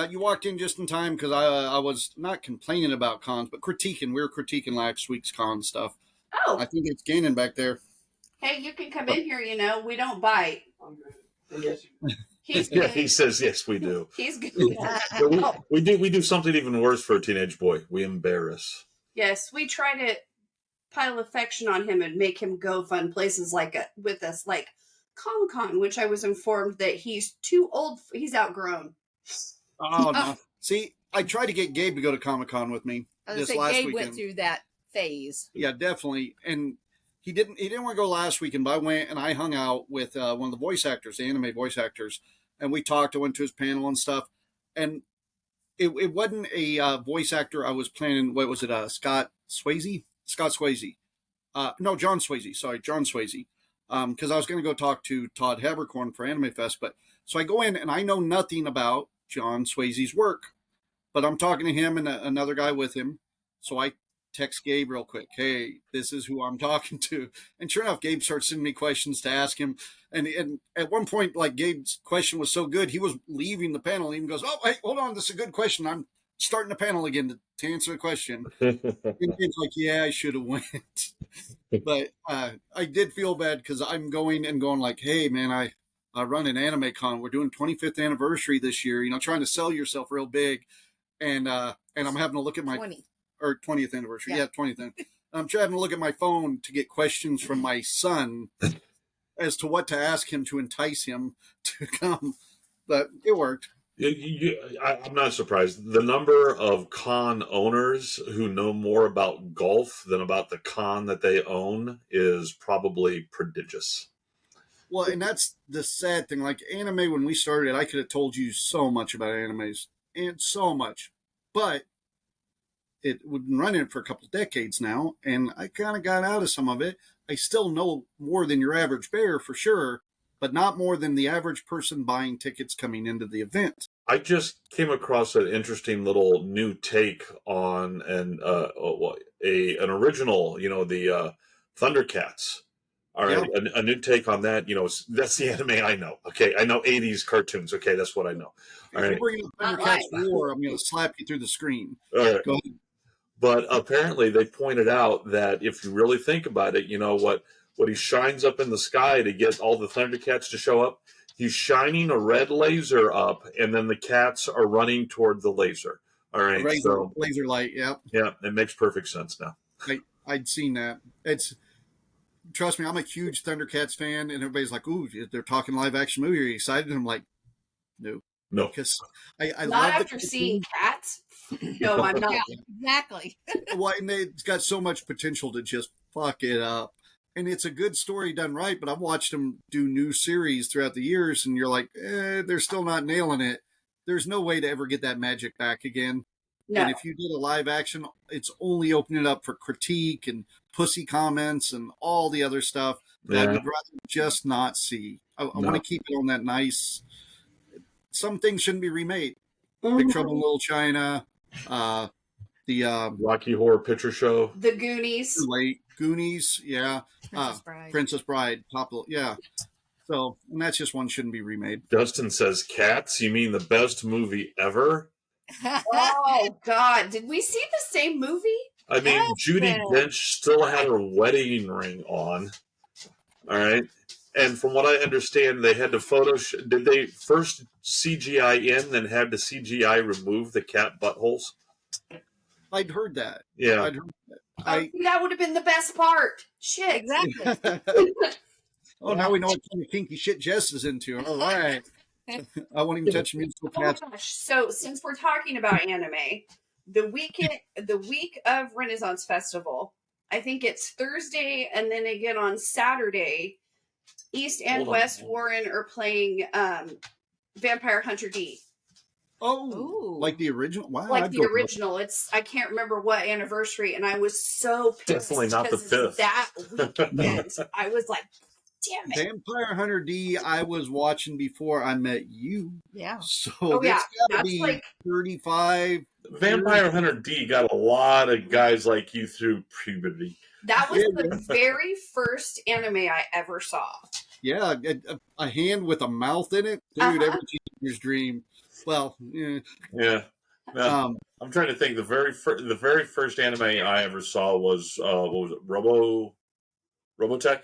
You walked in just in time because I was not complaining about cons, but critiquing. We were critiquing last week's con stuff. Oh, I think it's gaining back there. Hey, you can come in here. We don't bite. Yeah, he says yes, we do. He's good. we do something even worse for a teenage boy. We embarrass. Yes, we try to pile affection on him and make him go fun places with us, like Con, which I was informed that he's too old. He's outgrown. Oh, no. See, I tried to get Gabe to go to Comic-Con with me this last Gabe weekend. went through that phase. Yeah, definitely. And he didn't want to go last weekend, but I went and I hung out with one of the voice actors, the anime voice actors, and we talked. I went to his panel and stuff. And it wasn't a voice actor I was planning. What was it? Scott Swayze? Scott Swayze. No, John Swayze. Sorry, John Swayze. because I was going to go talk to Todd Habercorn for Anime Fest. But so I go in and I know nothing about John Swayze's work, but I'm talking to him and another guy with him. So I text Gabe real quick, hey, this is who I'm talking to. And sure enough, Gabe starts sending me questions to ask him. And at one point, like, Gabe's question was so good, he was leaving the panel. He even goes, oh, hey, hold on, this is a good question. I'm starting the panel again to answer the question. And Gabe's like, yeah, I should have went. But I did feel bad because I'm going like, hey, man, I run an anime con. We're doing 25th anniversary this year, trying to sell yourself real big. And I'm having to look at my 20th anniversary. Yeah, 20th. I'm trying to look at my phone to get questions from my son as to what to ask him to entice him to come. But it worked. I'm not surprised. The number of con owners who know more about golf than about the con that they own is probably prodigious. Well, and that's the sad thing. Like anime, when we started, I could have told you so much about animes and so much, but we've been running it for a couple of decades now, and I kind of got out of some of it. I still know more than your average bear for sure, but not more than the average person buying tickets coming into the event. I just came across an interesting little new take on an original, the Thundercats. All right, yeah. A new take on that. That's the anime I know. Okay, I know 80s cartoons. Okay, that's what I know. All right. If you're bringing up Thundercats War, I'm going to slap you through the screen. All right. Go ahead. But apparently they pointed out that if you really think about it, what he shines up in the sky to get all the Thundercats to show up, he's shining a red laser up, and then the cats are running toward the laser. All right, laser light, yeah. Yeah, it makes perfect sense now. I'd seen that. Trust me, I'm a huge Thundercats fan, and everybody's like, ooh, they're talking live action movie. Are you excited? And I'm like, no. Because I not after seeing Cats. No, I'm not. Yeah, exactly. Well, and it's got so much potential to just fuck it up. And it's a good story done right, but I've watched them do new series throughout the years, and you're like, they're still not nailing it. There's no way to ever get that magic back again. No. And if you did a live action, it's only opening it up for critique and pussy comments and all the other stuff that I would rather just not see. I want to keep it on that nice. Some things shouldn't be remade. Mm-hmm. Big Trouble in Little China, the Rocky Horror Picture Show, The Goonies, Goonies, yeah, Princess Bride, yeah. So, and that's just one shouldn't be remade. Dustin says, "Cats? You mean the best movie ever?" Oh God! Did we see the same movie? I mean, Judi Dench still had her wedding ring on. All right. And from what I understand, they had to did they first CGI in, then had to CGI remove the cat buttholes? I'd heard that. Yeah. I'd heard that. That would have been the best part. Shit. Exactly. Now we know what kind of kinky shit Jess is into. All right. I won't even touch musical cats. Oh gosh. So since we're talking about anime, the week of Renaissance Festival, I think it's Thursday and then again on Saturday, East and West Warren are playing Vampire Hunter D. Oh, ooh. Like the original? Wow. Like the original. I can't remember what anniversary, and I was so pissed. Definitely not the 5th. That weekend, I was like, damn it. Vampire Hunter D, I was watching before I met you. Yeah. So that's gotta be like 35. Vampire Hunter D got a lot of guys like you through puberty. That was the very first anime I ever saw. Yeah, a hand with a mouth in it, dude. Every teenager's dream. Well, yeah. No, I'm trying to think. The very first anime I ever saw was what was it? Robotech.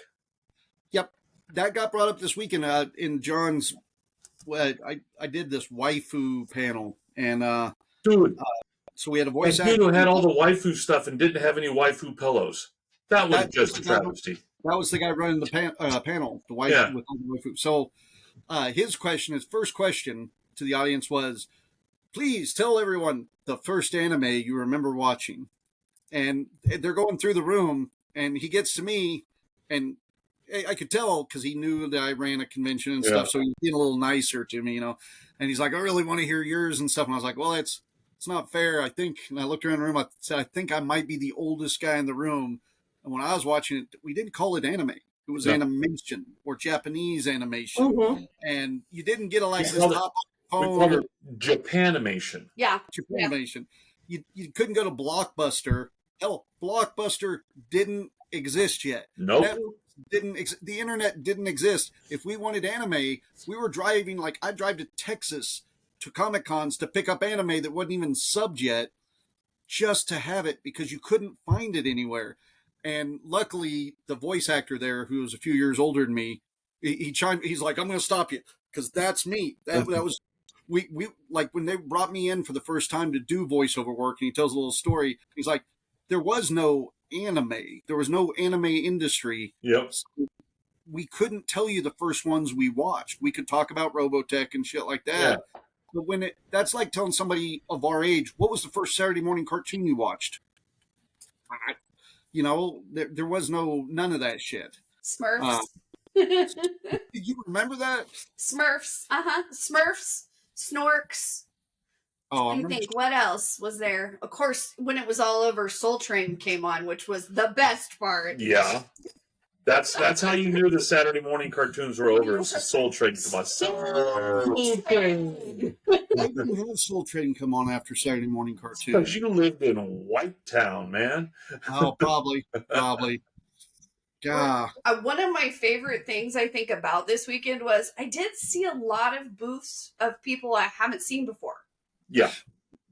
Yep, that got brought up this weekend in John's. I did this waifu panel, and dude. So we had a voice actor who had all the waifu stuff and didn't have any waifu pillows. That was just a travesty. That was the guy running the panel, the waifu with all the waifu. So his first question to the audience was, please tell everyone the first anime you remember watching. And they're going through the room, and he gets to me, and I could tell because he knew that I ran a convention and stuff, so he was being a little nicer to me, And he's like, I really want to hear yours and stuff. And I was like, well, it's not fair, I think. And I looked around the room, I said, I think I might be the oldest guy in the room. And when I was watching it, we didn't call it anime. It was Yeah. animation or Japanese animation. Mm-hmm. And you didn't get a like We this called top We phone call or it Japanimation. Yeah. Japanimation. You couldn't go to Blockbuster. Hell, Blockbuster didn't exist yet. Nope. Netflix the internet didn't exist. If we wanted anime, we were driving, like I'd drive to Texas to Comic Cons to pick up anime that wasn't even subbed yet, just to have it because you couldn't find it anywhere. And luckily, the voice actor there, who was a few years older than me, he's like, "I'm going to stop you because that's me." That was we like when they brought me in for the first time to do voiceover work, and he tells a little story. He's like, "There was no anime. There was no anime industry. Yep. So we couldn't tell you the first ones we watched. We could talk about Robotech and shit like that." Yeah. But that's like telling somebody of our age, what was the first Saturday morning cartoon you watched? There was none of that shit. Smurfs. Did you remember that? Smurfs. Smurfs. Snorks. Oh, I think what else was there? Of course, when it was all over, Soul Train came on, which was the best part. Yeah. That's how you knew the Saturday morning cartoons were over. It's the Soul Train come on. Why didn't you have Soul Train come on after Saturday morning cartoon? Because you lived in White Town, man. Oh, probably. Yeah. One of my favorite things I think about this weekend was I did see a lot of booths of people I haven't seen before. Yeah.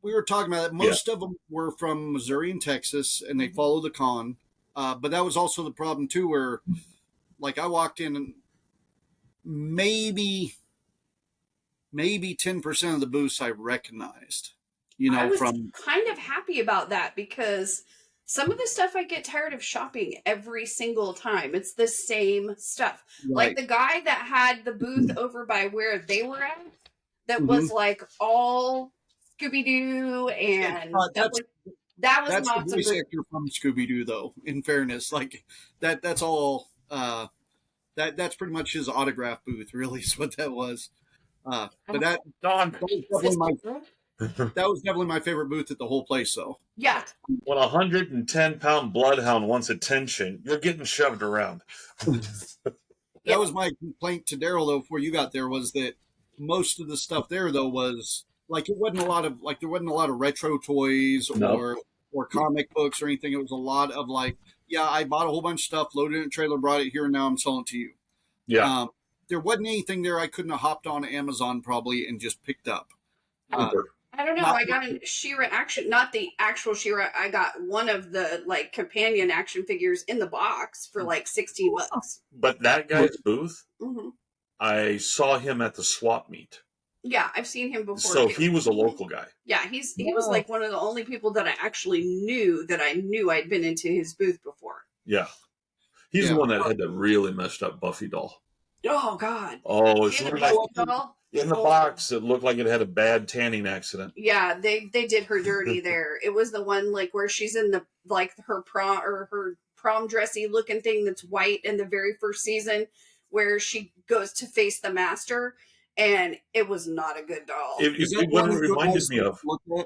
We were talking about it. Most of them were from Missouri and Texas, and they follow the con. But that was also the problem, too, where, like, I walked in and maybe 10% of the booths I recognized, I was kind of happy about that because some of the stuff I get tired of shopping every single time. It's the same stuff. Right. Like the guy that had the booth over by where they were at, that was like all Scooby-Doo and that was that's not the voice actor from Scooby-Doo, though. In fairness, like that's all. That's pretty much his autograph booth. Really, is what that was. But that was definitely my favorite booth at the whole place, though. Yeah. When a 110-pound bloodhound wants attention, you're getting shoved around. That was my complaint to Daryl, though, before you got there, was that most of the stuff there, though, was like there wasn't a lot of retro toys or comic books or anything. It was a lot of like, yeah, I bought a whole bunch of stuff, loaded it in a trailer, brought it here, and now I'm selling it to you. Yeah. There wasn't anything there I couldn't have hopped on Amazon probably and just picked up. I don't know. I got a She-Ra action, not the actual She-Ra. I got one of the like companion action figures in the box for like $16. But that guy's booth, Mm-hmm. I saw him at the swap meet. Yeah, I've seen him before. So he was a local guy. Yeah, he was like one of the only people that I actually knew that I knew I'd been into his booth before. Yeah. He's the one that had the really messed up Buffy doll. Oh, God. Oh, it's doll? In the box, it looked like it had a bad tanning accident. Yeah, they did her dirty there. It was the one like where she's in the like her prom dressy looking thing that's white in the very first season where she goes to face the master, and it was not a good doll. It what it reminded me of.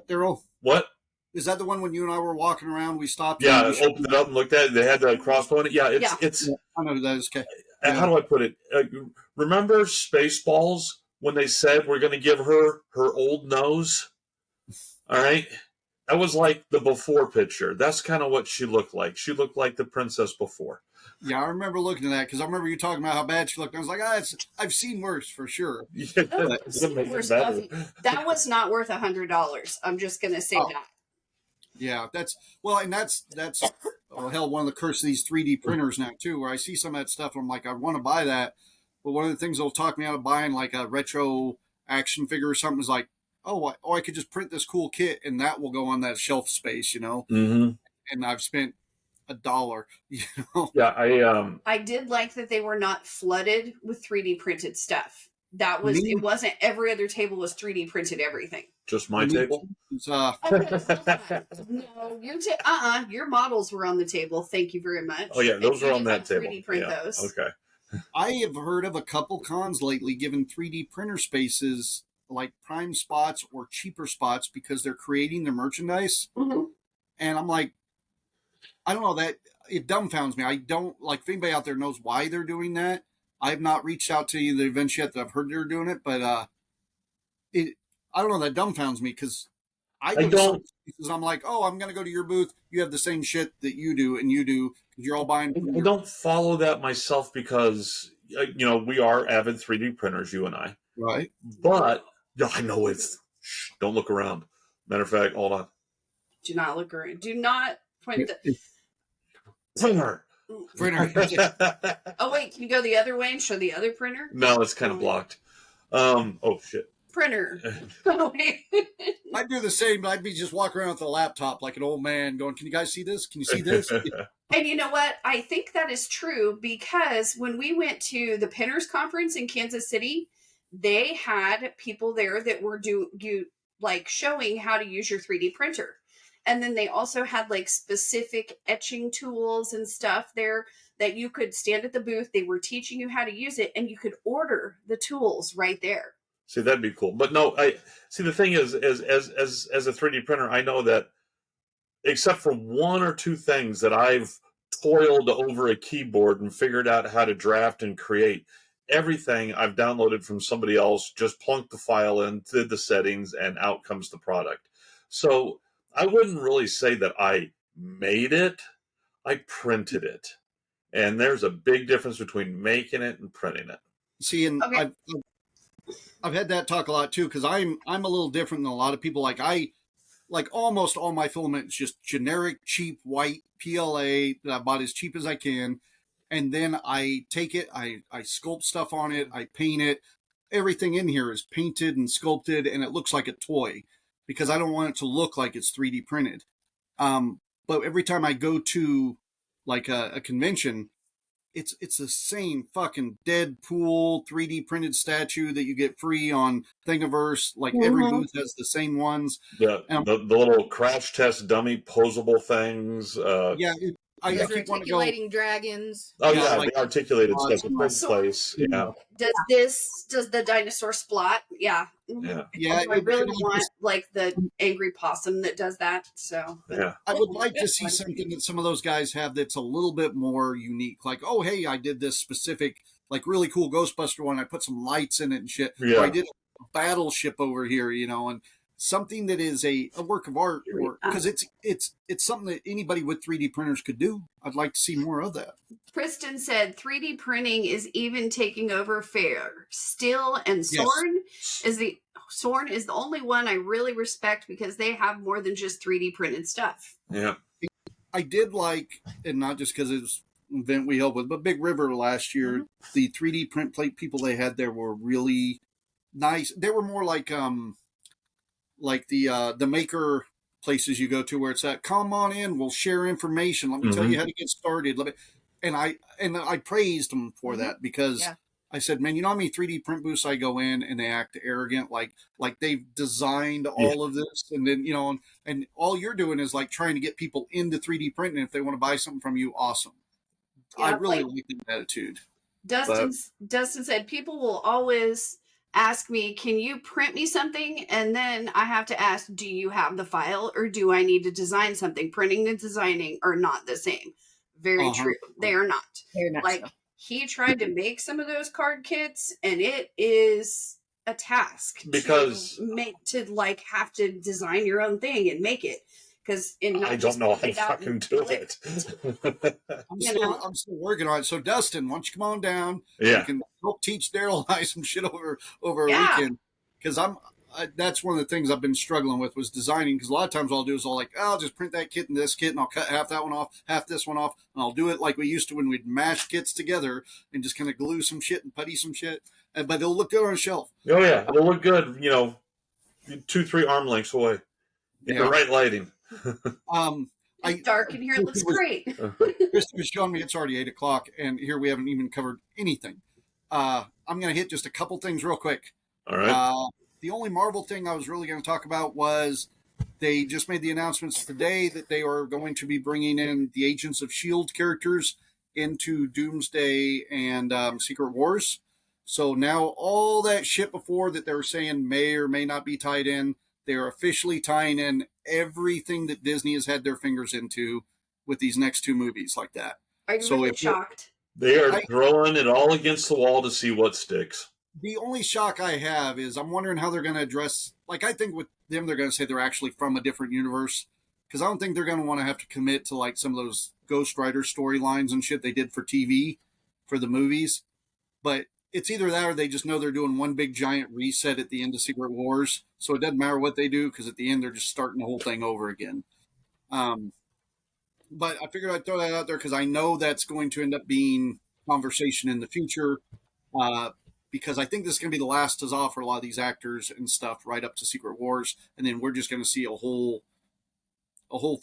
Daryl? What? Is that the one when you and I were walking around? We stopped. Yeah, I opened it up and looked at it. They had the crossbow in it. Yeah, it's. Yeah, I know who that is. Okay. How do I put it? Remember Spaceballs when they said we're going to give her old nose? All right. That was like the before picture. That's kind of what she looked like. She looked like the princess before. Yeah, I remember looking at that because I remember you talking about how bad she looked. I was like, I've seen worse for sure. That was not worth $100. I'm just going to say that. Yeah, that's one of the curse of these 3D printers now too, where I see some of that stuff and I'm like, I want to buy that, but one of the things that'll talk me out of buying like a retro action figure or something is like, I could just print this cool kit and that will go on that shelf space, Mm-hmm. And I've spent $1, Yeah, I did like that they were not flooded with 3D printed stuff. It wasn't every other table was 3D printed everything. Just my table? No, your models were on the table. Thank you very much. Oh yeah, those are on that table. 3D print those. Okay. I have heard of a couple cons lately giving 3D printer spaces like prime spots or cheaper spots because they're creating their merchandise. Mm-hmm. And I'm like, I don't know that it dumbfounds me. I don't like if anybody out there knows why they're doing that. I have not reached out to any of the events yet that I've heard they're doing it, but it I don't know, that dumbfounds me because I go to some places, I'm like, oh, I'm going to go to your booth. You have the same shit that you do, and you do because you're all buying. I don't follow that myself because we are avid 3D printers, you and I. Right. But I know it's. Shh, don't look around. Matter of fact, hold on. Do not look around. Do not point the Printer. Oh wait, can you go the other way and show the other printer? No, it's kind of blocked. Oh shit. Printer. Oh, wait. I'd do the same, but I'd be just walking around with a laptop like an old man going, can you guys see this? Can you see this? And you know what? I think that is true because when we went to the Pinners Conference in Kansas City, they had people there that were showing how to use your 3D printer. And then they also had like specific etching tools and stuff there that you could stand at the booth. They were teaching you how to use it and you could order the tools right there. See, that'd be cool. But no, the thing is, as a 3D printer, I know that except for one or two things that I've toiled over a keyboard and figured out how to draft and create, everything I've downloaded from somebody else, just plunked the file in, did the settings, and out comes the product. So I wouldn't really say that I made it. I printed it. And there's a big difference between making it and printing it. See, and okay. I've had that talk a lot too, because I'm a little different than a lot of people. Like almost all my filament is just generic, cheap, white PLA that I bought as cheap as I can. And then I take it, I sculpt stuff on it, I paint it. Everything in here is painted and sculpted, and it looks like a toy because I don't want it to look like it's 3D printed. But every time I go to like a convention, it's the same fucking Deadpool 3D printed statue that you get free on Thingiverse. Like every booth has the same ones. The little crash test dummy posable things. I keep articulating dragons. Oh yeah, like the articulated stuff in this place. Yeah. Does the dinosaur splot? Yeah. Yeah. I really want like the angry possum that does that. So yeah. I would like to see something that some of those guys have that's a little bit more unique. Like, oh hey, I did this specific, like really cool Ghostbuster one. I put some lights in it and shit. Yeah. Or I did a battleship over here, and something that is a work of art, because it's something that anybody with 3D printers could do. I'd like to see more of that. Kristen said 3D printing is even taking over fair. Still and Sorn is the only one I really respect because they have more than just 3D printed stuff. Yeah. I did like, and not just because it's an event we helped with, but Big River last year, the 3D print plate people they had there were really nice. They were more like the maker places you go to where it's at, come on in, we'll share information. Let me tell you how to get started. And I praised them for that because I said, man, you know how many 3D print booths I go in and they act arrogant, like they've designed all of this. And then, and all you're doing is like trying to get people into 3D printing. If they want to buy something from you, awesome. Yeah, I really like that attitude. Dustin said, people will always ask me, can you print me something? And then I have to ask, do you have the file or do I need to design something? Printing and designing are not the same. Very true. They are not. They're not like, he tried to make some of those card kits and it is a task because to have to design your own thing and make it. Because I don't know how to fucking do it. I'm still working on it. So Dustin, why don't you come on down? Yeah. You can help teach Daryl and I some shit over a weekend. Because that's one of the things I've been struggling with was designing. Because a lot of times all I'll do is I'll just print that kit and this kit and I'll cut half that one off, half this one off, and I'll do it like we used to when we'd mash kits together and just kind of glue some shit and putty some shit. But they'll look good on a shelf. Oh yeah, they'll look good. 2-3 arm lengths away in the right lighting. It's dark in here. It looks great. Christy was showing me it's already 8:00, and here we haven't even covered anything. I'm going to hit just a couple things real quick. All right. The only Marvel thing I was really going to talk about was they just made the announcements today that they are going to be bringing in the Agents of S.H.I.E.L.D. characters into Doomsday and Secret Wars. So now all that shit before that they were saying may or may not be tied in, they're officially tying in everything that Disney has had their fingers into with these next two movies like that. Are you really shocked? They are throwing it all against the wall to see what sticks. The only shock I have is I'm wondering how they're going to address, like, I think with them, they're going to say they're actually from a different universe. Because I don't think they're going to want to have to commit to, like, some of those Ghost Rider storylines and shit they did for TV, for the movies. But it's either that or they just know they're doing one big giant reset at the end of Secret Wars. So it doesn't matter what they do, because at the end they're just starting the whole thing over again. But I figured I'd throw that out there because I know that's going to end up being conversation in the future. Because I think this is going to be the last huzzah for a lot of these actors and stuff right up to Secret Wars. And then we're just going to see a whole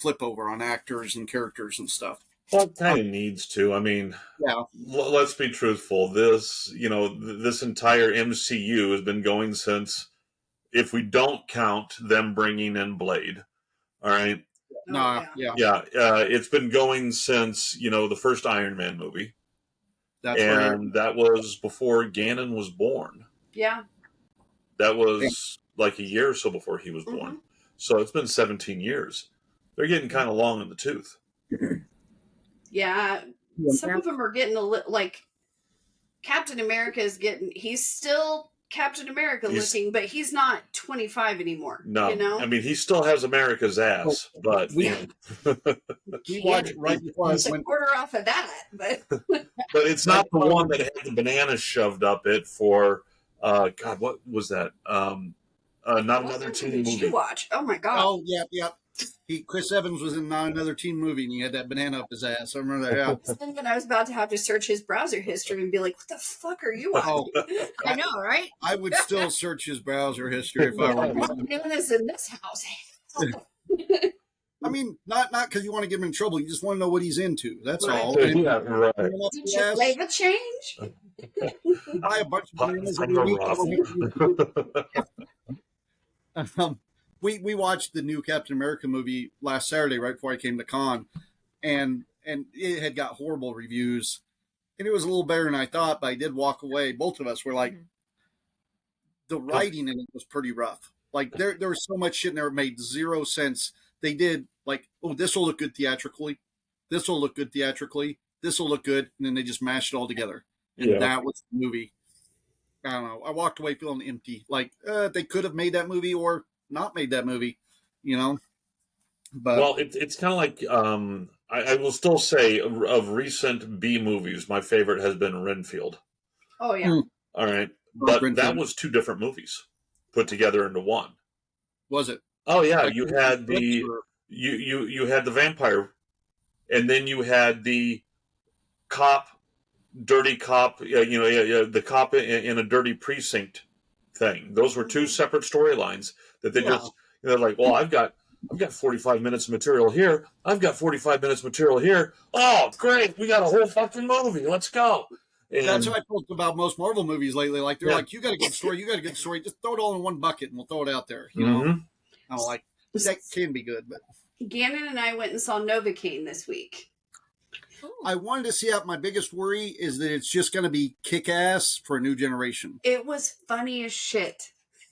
flip over on actors and characters and stuff. Well, it kind of needs to. I mean, yeah. Let's be truthful. This entire MCU has been going since, if we don't count them bringing in Blade, all right? It's been going since, the first Iron Man movie. That was before Ganon was born. Yeah. That was like a year or so before he was born. So it's been 17 years. They're getting kind of long in the tooth. Yeah. Some of them are getting a little, like, Captain America is getting, he's still Captain America looking, but he's not 25 anymore. No. I mean, he still has America's ass, but... We watched right before I went... order off of that, but... But it's not the one that had the banana shoved up it for, God, what was that? Not Another Teen Movie. Did you watch? Oh, my God. Oh, yeah. Chris Evans was in Not Another Teen Movie, and he had that banana up his ass. I remember that. Yeah. Thinking I was about to have to search his browser history and be like, "What the fuck are you on?" I know, right? I would still search his browser history if I were doing this in this house. I mean, not because you want to get him in trouble. You just want to know what he's into. That's Right. all. Right. And, Did you play the change? buy a bunch of bananas every week. We watched the new Captain America movie last Saturday right before I came to Con, and it had got horrible reviews, and it was a little better than I thought, but I did walk away. Both of us were like, the writing in it was pretty rough. Like there was so much shit in there that made zero sense. They did like, oh, this will look good theatrically, this will look good theatrically, this will look good, and then they just mashed it all together, and that was the movie. I don't know. I walked away feeling empty. Like they could have made that movie or not made that movie, But well, it's kind of like I will still say of recent B movies, my favorite has been Renfield. Oh yeah. All right, but that was two different movies put together into one. Was it? Oh yeah, you had the you had the vampire, and then you had the cop, dirty cop. The cop in a dirty precinct thing. Those were two separate storylines that they just they're like, well, I've got 45 minutes of material here. I've got 45 minutes of material here. Oh, great, we got a whole fucking movie. Let's go. And that's what I felt about most Marvel movies lately. Like they're like, you got a good story, just throw it all in one bucket and we'll throw it out there. I'm like, that can be good, but Gannon and I went and saw Novocaine this week. I wanted to see out. My biggest worry is that it's just going to be kick-ass for a new generation. It was funny as shit.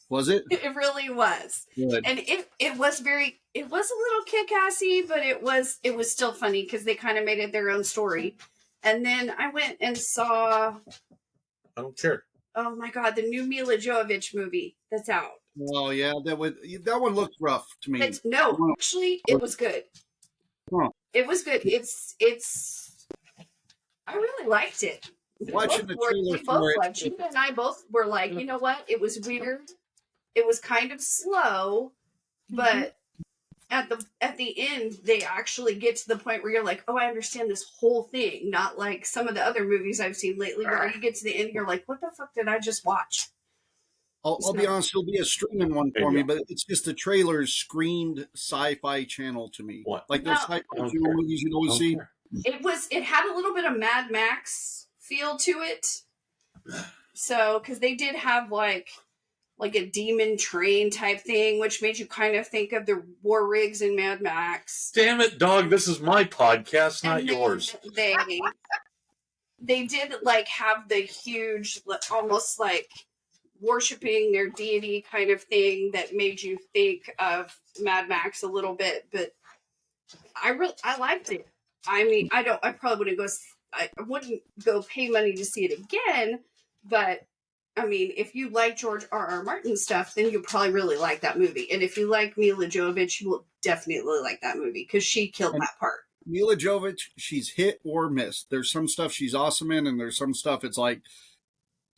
Was it? It really was. Good. And it was a little kick-assy, but it was still funny because they kind of made it their own story. And then I went and saw... I don't care. Oh my God, the new Mila Jovovich movie that's out. Oh yeah, that one looked rough to me. Actually, it was good. Huh. It was good. It's. I really liked it. Watching the trailer for it, Gina and I both were like, you know what? It was weird. It was kind of slow, but at the end, they actually get to the point where you're like, oh, I understand this whole thing. Not like some of the other movies I've seen lately, where you get to the end, you're like, what the fuck did I just watch? I'll be honest, it'll be a streaming one for me, but it's just the trailer's screened Sci-Fi Channel to me. What? Like those Sci-Fi Channel movies you'd always see. It had a little bit of Mad Max feel to it. So, because they did have like a demon train type thing, which made you kind of think of the war rigs in Mad Max. Damn it, dog! This is my podcast, not yours. They did like have the huge, almost like worshiping their deity kind of thing that made you think of Mad Max a little bit, but I liked it. I mean, I probably wouldn't go. I wouldn't go pay money to see it again. But I mean, if you like George R.R. Martin stuff, then you probably really like that movie. And if you like Mila Jovovich, you will definitely like that movie because she killed that part. Mila Jovovich, she's hit or missed. There's some stuff she's awesome in, and there's some stuff it's like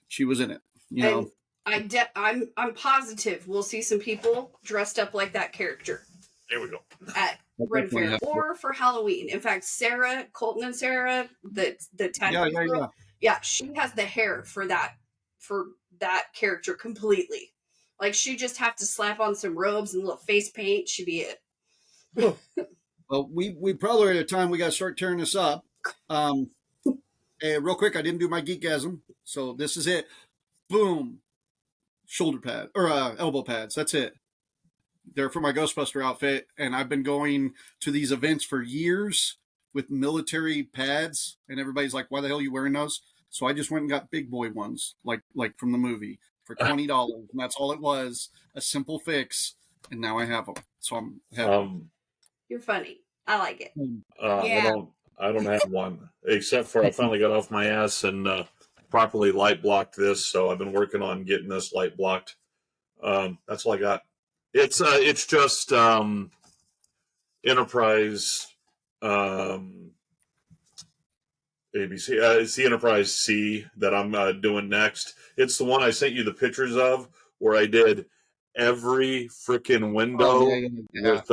she was in it. You know, I'm positive we'll see some people dressed up like that character. There we go. At Ren Fair or for Halloween. In fact, Sarah Colton and Sarah, the tattoo yeah, she has the hair for that character completely. Like she just have to slap on some robes and a little face paint. She'd be it. Well, we probably are at a time we got to start tearing this up. Hey, real quick, I didn't do my geekgasm, so this is it. Boom, shoulder pad or elbow pads. That's it. They're for my Ghostbuster outfit, and I've been going to these events for years with military pads, and everybody's like, "Why the hell are you wearing those?" So I just went and got big boy ones, like from the movie, for $20, and that's all it was, a simple fix, and now I have them. So I'm happy. You're funny. I like it. Yeah. I don't have one, except for I finally got off my ass and properly light blocked this, so I've been working on getting this light blocked. That's all I got. It's just Enterprise ABC. It's the Enterprise C that I'm doing next. It's the one I sent you the pictures of, where I did every freaking window with.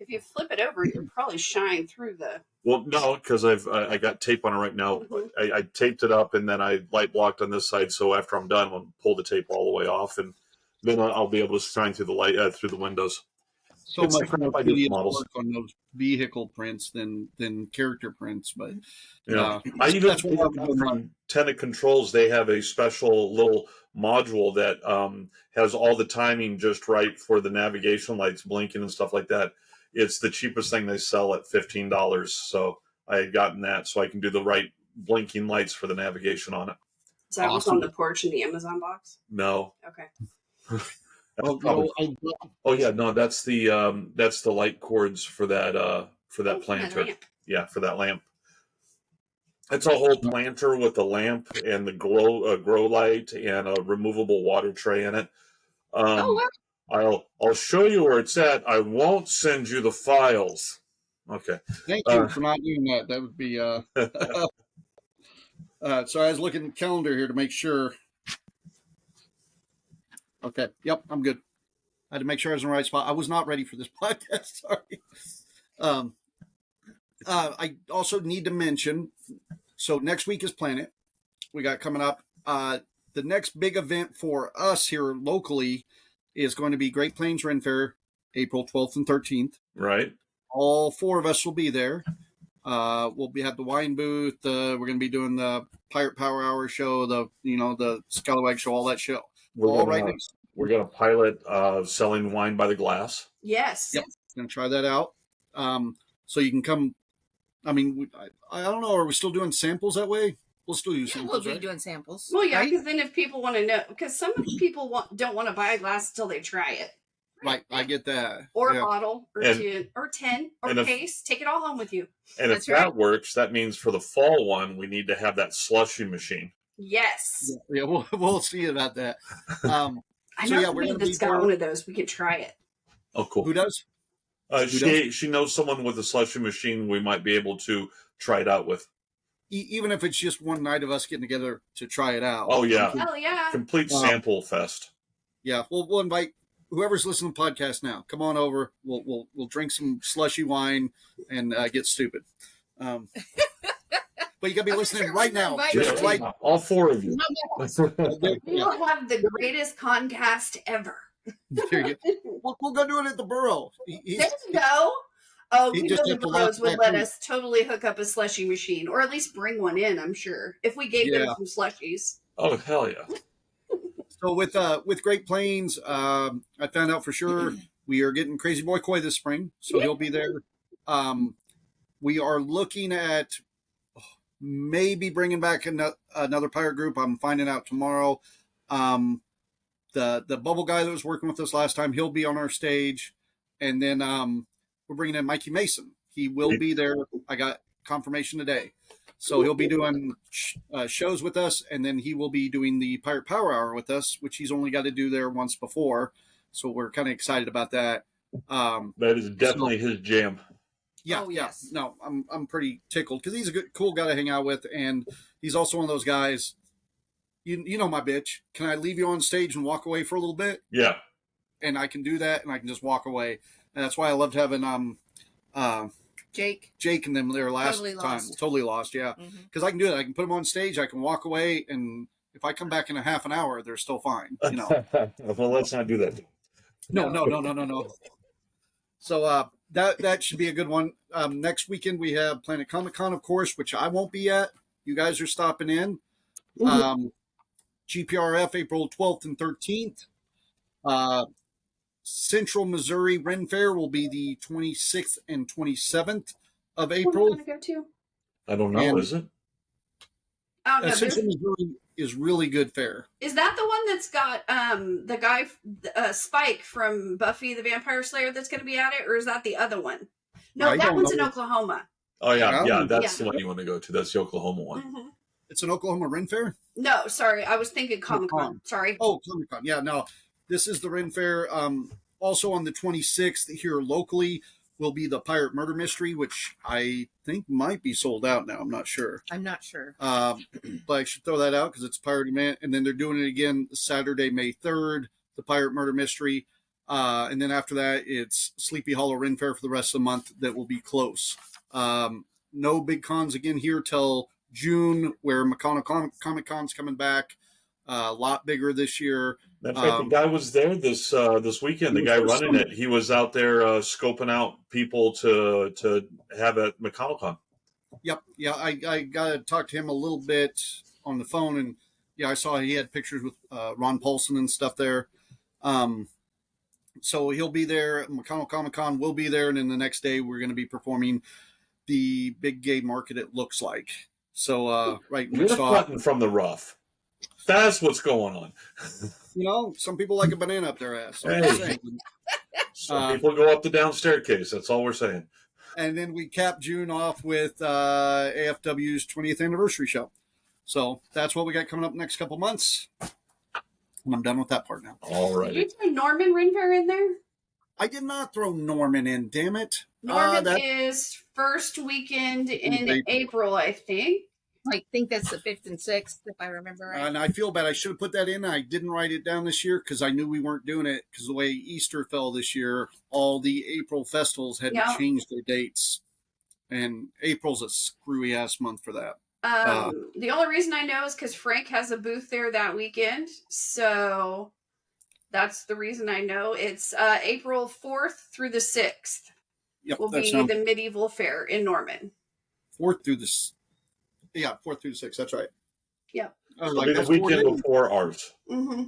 If you flip it over, you'll probably shine through the. Well, no, because I got tape on it right now. Mm-hmm. I taped it up and then I light blocked on this side. So after I'm done, I'll pull the tape all the way off, and then I'll be able to shine through the light through the windows. So much more tedious work on those vehicle prints than character prints, but I even from Tenet Controls, they have a special little module that has all the timing just right for the navigation lights blinking and stuff like that. It's the cheapest thing they sell at $15. So I had gotten that so I can do the right blinking lights for the navigation on it. Is that what's on the porch in the Amazon box? No. Okay. Oh yeah, no, that's the light cords for that planter. Yeah, for that lamp. It's a whole planter with a lamp and the grow light and a removable water tray in it. Wow. I'll show you where it's at. I won't send you the files. Okay. Thank you for not doing that. That would be so I was looking at the calendar here to make sure. Okay. Yep, I'm good. I had to make sure I was in the right spot. I was not ready for this podcast. Sorry. I also need to mention, so next week is Planet. We got coming up. The next big event for us here locally is going to be Great Plains Ren Fair, April 12th and 13th. Right. All four of us will be there. We'll have the wine booth. We're going to be doing the Pirate Power Hour show, the Scallywag show, all that show. We're going to pilot selling wine by the glass. Yes. Yep. Going to try that out. So you can come. I mean, I don't know. Are we still doing samples that way? We'll still use samples. We'll be doing samples. Well, yeah, because then if people want to know, because some people don't want to buy a glass until they try it. Right, I get that. Or a bottle, or 10, or case. Take it all home with you. And if that works, that means for the fall one, we need to have that slushy machine. Yes. Yeah, we'll see about that. I know somebody that's got one of those. We could try it. Oh, cool. Who does? She knows someone with a slushy machine we might be able to try it out with. Even if it's just one night of us getting together to try it out. Oh, yeah. Hell yeah. Complete sample fest. Yeah, we'll invite whoever's listening to the podcast now. Come on over. We'll drink some slushy wine and get stupid. But you got to be listening right now. Just right now. All four of you. We'll have the greatest ConCast ever. There you go. We'll go do it at the Burrow. There you go. Oh, the Burrows would let us totally hook up a slushy machine, or at least bring one in, I'm sure, if we gave them some slushies. Oh, hell yeah. So with Great Plains, I found out for sure we are getting Crazy Boy Coy this spring, so he'll be there. We are looking at maybe bringing back another pirate group. I'm finding out tomorrow. The bubble guy that was working with us last time, he'll be on our stage, and then we're bringing in Mikey Mason He will be there. I got confirmation today. So he'll be doing shows with us, and then he will be doing the Pirate Power Hour with us, which he's only got to do there once before. So we're kind of excited about that. That is definitely his jam. Yeah, yes. No, I'm pretty tickled because he's a good, cool guy to hang out with, and he's also one of those guys. You know my bitch. Can I leave you on stage and walk away for a little bit? Yeah. And I can do that, and I can just walk away. And that's why I loved having Jake and them there last time. Totally lost, yeah. Because I can do that. I can put them on stage. I can walk away, and if I come back in a half an hour, they're still fine. You know. Well, let's not do that. No. So that should be a good one. Next weekend we have Planet Comic Con, of course, which I won't be at. You guys are stopping in. GPRF April 12th and 13th. Central Missouri Ren Fair will be the 26th and 27th of April. Want to go to? I don't know. Is it? I don't know. Central Missouri is really good fair. Is that the one that's got the guy Spike from Buffy the Vampire Slayer that's going to be at it, or is that the other one? No, that one's in Oklahoma. Oh yeah, that's the one you want to go to. That's the Oklahoma one. It's an Oklahoma Ren Fair? No, sorry, I was thinking Comic-Con. Sorry. Oh, Comic-Con. Yeah, no. This is the Ren Fair. Also on the 26th here locally will be the Pirate Murder Mystery, which I think might be sold out now. I'm not sure. But I should throw that out because it's Pirate Event. And then they're doing it again Saturday, May 3rd, the Pirate Murder Mystery. And then after that, it's Sleepy Hollow Ren Fair for the rest of the month that will be close. No big cons again here till June, where McConnell Comic Con's coming back. A lot bigger this year. That's right. The guy was there this weekend. The guy running it, he was out there scoping out people to have at McConnell. Yep. Yeah, I got to talk to him a little bit on the phone, and yeah, I saw he had pictures with Ron Paulson and stuff there. So he'll be there. McConnell Comic Con will be there, and then the next day we're going to be performing the Big Gay Market. It looks like so. Right, we're cutting from the rough. That's what's going on. You know, some people like a banana up their ass. Some people go up the down staircase. That's all we're saying. And then we cap June off with AFW's 20th anniversary show. So that's what we got coming up next couple months. And I'm done with that part now. All right. Did you throw Norman Ren Fair in there? I did not throw Norman in, damn it. Norman is first weekend in April, I think. I think that's the 5th and 6th, if I remember right. And I feel bad. I should have put that in. I didn't write it down this year because I knew we weren't doing it because the way Easter fell this year, all the April festivals had to change their dates. And April's a screwy-ass month for that. The only reason I know is because Frank has a booth there that weekend. So that's the reason I know. It's April 4th through the 6th will be the medieval fair in Norman. 4th through the 6th. That's right. Yeah. Like the weekend before ours. Mm-hmm.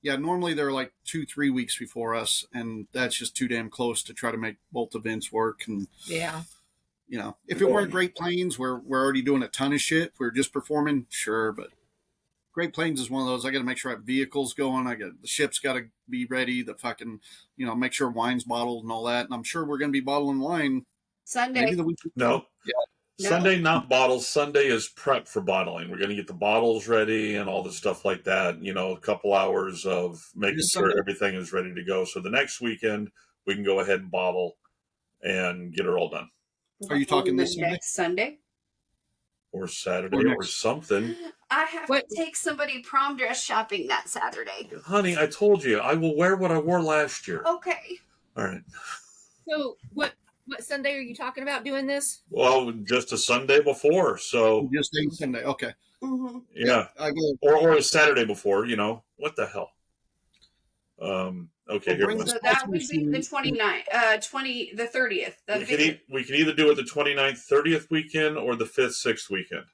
Yeah. Normally they're like 2-3 weeks before us, and that's just too damn close to try to make both events work. And you know, if it weren't Great Plains, we're already doing a ton of shit. We're just performing, sure, but Great Plains is one of those. I got to make sure I have vehicles going. The ship's got to be ready. The fucking, make sure wine's bottled and all that. And I'm sure we're going to be bottling wine Sunday. Maybe the week. No. Yeah. Sunday, not bottles. Sunday is prep for bottling. We're going to get the bottles ready and all the stuff like that. A couple hours of making sure everything is ready to go. So the next weekend, we can go ahead and bottle and get it all done. Are you talking this next Sunday? Or Saturday or something. I have to take somebody prom dress shopping that Saturday. Honey, I told you, I will wear what I wore last year. Okay. All right. So what Sunday are you talking about doing this? Well, just a Sunday before, so just a Sunday. Okay. Mm-hmm. Yeah. Or a Saturday before. What the hell? Okay. So that would be the 29th, the 30th. We can either do it the 29th, 30th weekend or the 5th, 6th weekend.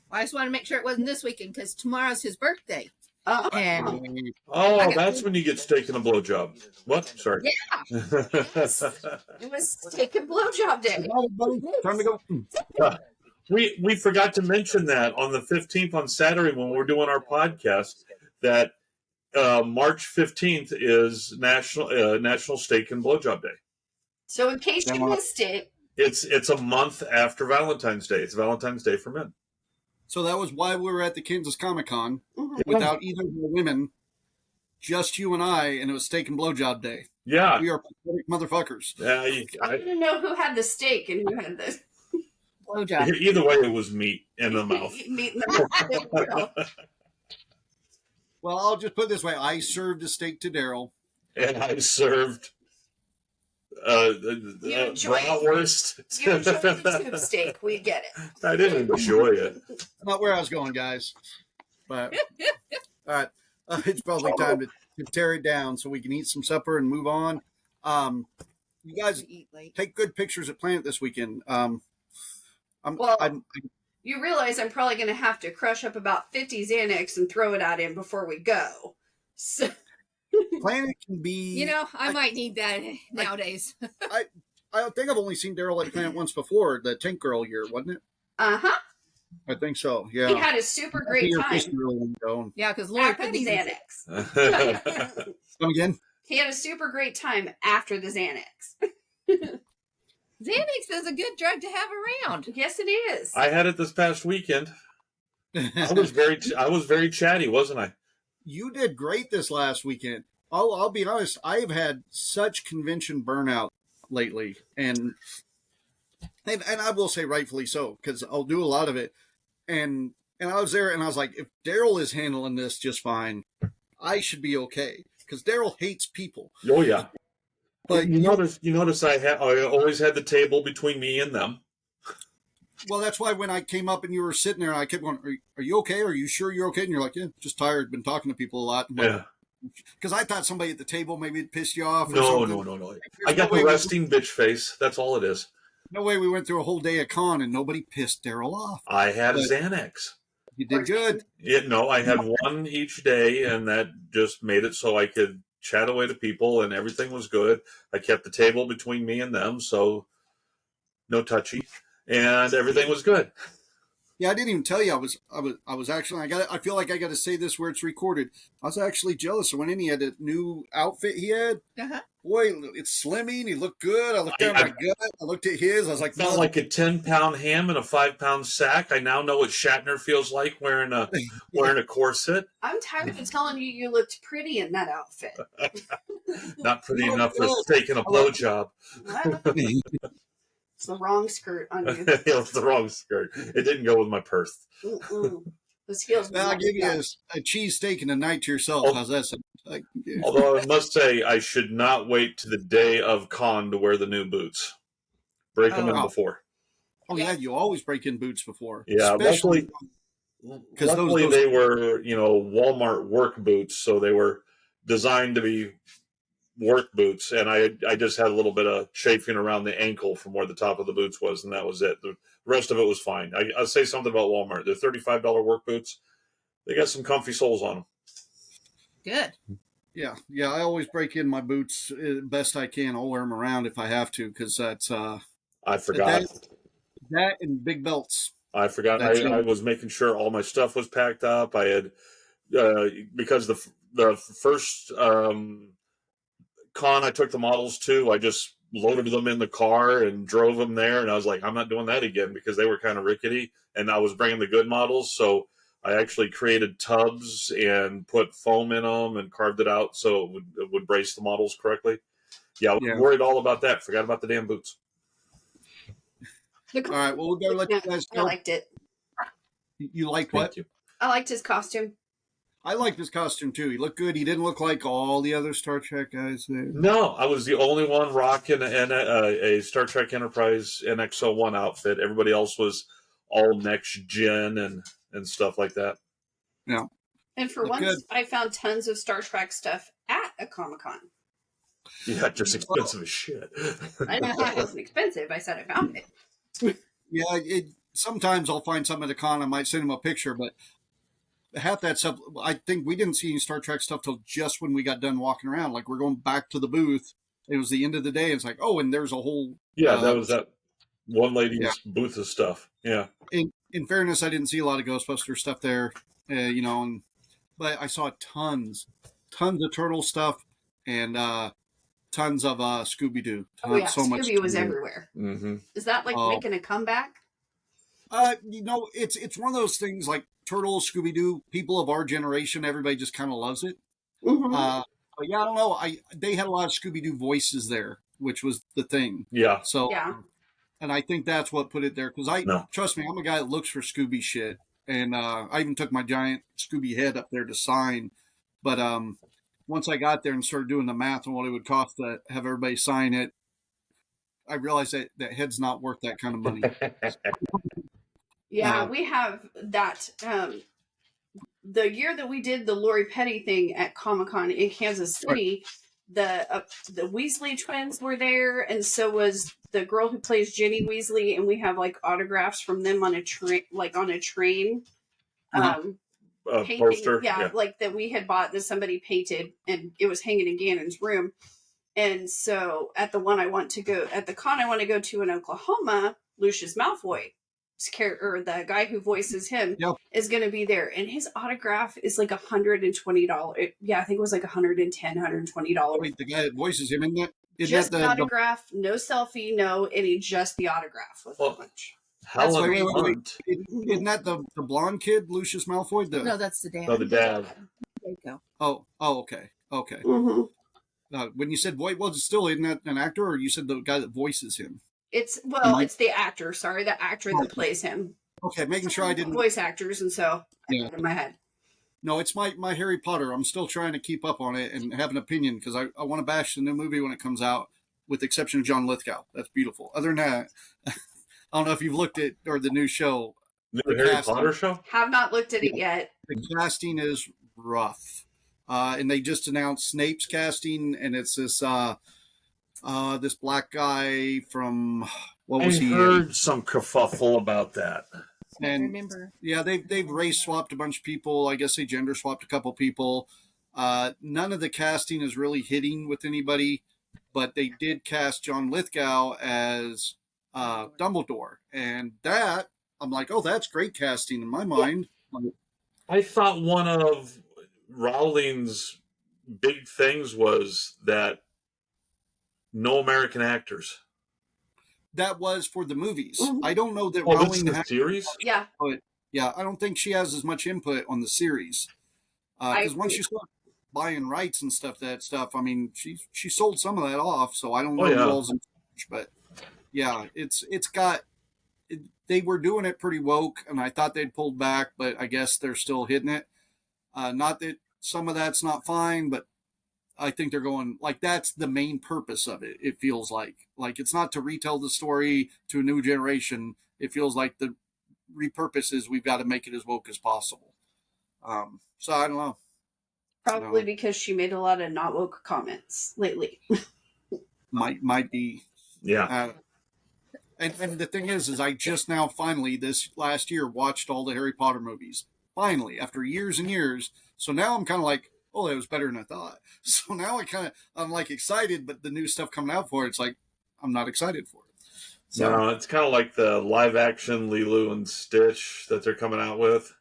I just want to make sure it wasn't this weekend because tomorrow's his birthday. That's when you get steak and a blowjob. What? Sorry. Yeah. Yes. It was steak and blowjob day. Time to go. We forgot to mention that on the 15th on Saturday when we're doing our podcast that March 15th is National Steak and Blowjob Day. So in case you missed it, it's a month after Valentine's Day. It's Valentine's Day for men. So that was why we were at the Kansas Comic-Con mm-hmm. without either of the women, just you and I, and it was steak and blowjob day. Yeah. We are pathetic motherfuckers. I didn't know who had the steak and who had the blowjob. Either way, it was meat in the mouth. Meat in the mouth. Well, I'll just put it this way. I served a steak to Daryl. And I served bratwurst. You enjoyed the tube steak. We get it. I didn't enjoy it. Not where I was going, guys. But, all right. It's probably time to tear it down so we can eat some supper and move on. You guys take good pictures at Planet this weekend. You realize I'm probably going to have to crush up about 50 Xanax and throw it at him before we go. So. Planet can be... I might need that nowadays. I think I've only seen Daryl at Planet once before, the Tank Girl year, wasn't it? Uh-huh. I think so, yeah. He had a super great time. Yeah, because Lori after the Xanax. Come again? He had a super great time after the Xanax. Xanax is a good drug to have around. Yes, it is. I had it this past weekend. I was very chatty, wasn't I? You did great this last weekend. I'll be honest. I've had such convention burnout lately, and I will say rightfully so, because I'll do a lot of it. And I was there, and I was like, if Daryl is handling this just fine, I should be okay, because Daryl hates people. Oh yeah. But you notice I always had the table between me and them. Well, that's why when I came up and you were sitting there, I kept going, are you okay? Are you sure you're okay? And you're like, yeah, just tired. Been talking to people a lot. Yeah. Because I thought somebody at the table maybe had pissed you off. No. I got the resting bitch face. That's all it is. No way we went through a whole day of con and nobody pissed Daryl off. I had a Xanax. You did good. I had one each day, and that just made it so I could chat away to people, and everything was good. I kept the table between me and them, so no touchy, and everything was good. Yeah, I didn't even tell you. I was actually. I feel like I got to say this where it's recorded. I was actually jealous. I went in. He had a new outfit. He had. Uh-huh. Boy, it's slimming. He looked good. I looked at my gut. I looked at his. I was like, felt like a 10-pound ham in a 5-pound sack. I now know what Shatner feels like wearing a corset. I'm tired of telling you you looked pretty in that outfit. Not pretty enough for taking a blowjob. It's the wrong skirt on you. It was the wrong skirt. It didn't go with my purse. This feels. I'll give you a cheese steak and a night to yourself. Oh. How's that sound? Yeah. Although I must say, I should not wait to the day of con to wear the new boots. Break them in before. Oh yeah, you always break in boots before. Yeah, luckily they were Walmart work boots, so they were designed to be work boots, and I just had a little bit of chafing around the ankle from where the top of the boots was, and that was it. The rest of it was fine. I'll say something about Walmart. They're $35 work boots. They got some comfy soles on them. Good. Yeah. I always break in my boots best I can. I'll wear them around if I have to, because that's. I forgot that and big belts. I forgot. I was making sure all my stuff was packed up. I had because the first con I took the models to, I just loaded them in the car and drove them there, and I was like, I'm not doing that again, because they were kind of rickety, and I was bringing the good models, so I actually created tubs and put foam in them and carved it out so it would brace the models correctly. Yeah, I was worried all about that. Forgot about the damn boots. All right, well, we're going to let you guys go. I liked it. You liked what? You. I liked his costume. I liked his costume, too. He looked good. He didn't look like all the other Star Trek guys there. No, I was the only one rocking a Star Trek Enterprise NX-01 outfit. Everybody else was all next gen and stuff like that. Yeah. And for once, I found tons of Star Trek stuff at a Comic-Con. Yeah, just expensive as shit. I didn't say it wasn't expensive. I said I found it. Yeah, sometimes I'll find something at a con. I might send him a picture, but half that stuff, I think we didn't see any Star Trek stuff till just when we got done walking around. Like, we're going back to the booth. It was the end of the day. It's like, oh, and there's a whole... Yeah, that was that one lady's booth of stuff. Yeah. In fairness, I didn't see a lot of Ghostbusters stuff there, but I saw tons of Turtle stuff, and tons of Scooby-Doo. Oh yeah, So much Scooby was everywhere. Mm-hmm. Is that like making a comeback? It's one of those things like Turtles, Scooby-Doo. People of our generation, everybody just kind of loves it. Mm-hmm. But yeah, I don't know. They had a lot of Scooby-Doo voices there, which was the thing. Yeah. So, Yeah. and I think that's what put it there. Because trust me, I'm a guy that looks for Scooby shit, and I even took my giant Scooby head up there to sign. But once I got there and started doing the math on what it would cost to have everybody sign it, I realized that head's not worth that kind of money. Yeah, we have that. The year that we did the Lori Petty thing at Comic-Con in Kansas City, the Weasley twins were there, and so was the girl who plays Ginny Weasley, and we have like autographs from them on a train, painting, poster, like that we had bought that somebody painted, and it was hanging in Gannon's room. And so at the con I want to go to in Oklahoma, Lucius Malfoy, or the guy who voices him, is going to be there, and his autograph is like $120. Yeah, I think it was like $110, $120. Wait, the guy that voices him, isn't that? Just the autograph, no selfie, no any, just the autograph with a bunch. Isn't that the blonde kid, Lucius Malfoy? No, that's the dad. No, the dad. There you go. Oh, okay. Mm-hmm. When you said Voight, isn't that an actor, or you said the guy that voices him? It's the actor. Sorry, the actor that plays him. Okay, making sure I didn't voice actors, and so I got it in my head. No, it's my Harry Potter. I'm still trying to keep up on it and have an opinion because I want to bash the new movie when it comes out, with the exception of John Lithgow. That's beautiful. Other than that, I don't know if you've looked at or the new show, the Harry Potter show. Have not looked at it yet. The casting is rough. And they just announced Snape's casting, and it's this this black guy from what was he? I heard some kerfuffle about that. And I remember. Yeah, they've race swapped a bunch of people. I guess they gender swapped a couple people. None of the casting is really hitting with anybody, but they did cast John Lithgow as Dumbledore, and that I'm like, oh, that's great casting in my mind. I thought one of Rowling's big things was that no American actors. That was for the movies. Mm-hmm. I don't know that Rowling has the series. Yeah, but yeah, I don't think she has as much input on the series because once you start buying rights and stuff, I mean, she sold some of that off, so I don't know who all's in charge, but yeah, it's got. They were doing it pretty woke, and I thought they'd pulled back, but I guess they're still hitting it. Not that some of that's not fine, but I think they're going like that's the main purpose of it. It feels like it's not to retell the story to a new generation. It feels like the repurpose is we've got to make it as woke as possible. So I don't know. Probably because she made a lot of not woke comments lately. might be. Yeah. And the thing is I just now finally this last year watched all the Harry Potter movies. Finally, after years and years. So now I'm kind of like, oh, that was better than I thought. So now I'm like excited, but the new stuff coming out for it's like, I'm not excited for it. So no, it's kind of like the live action Lilo and Stitch that they're coming out with.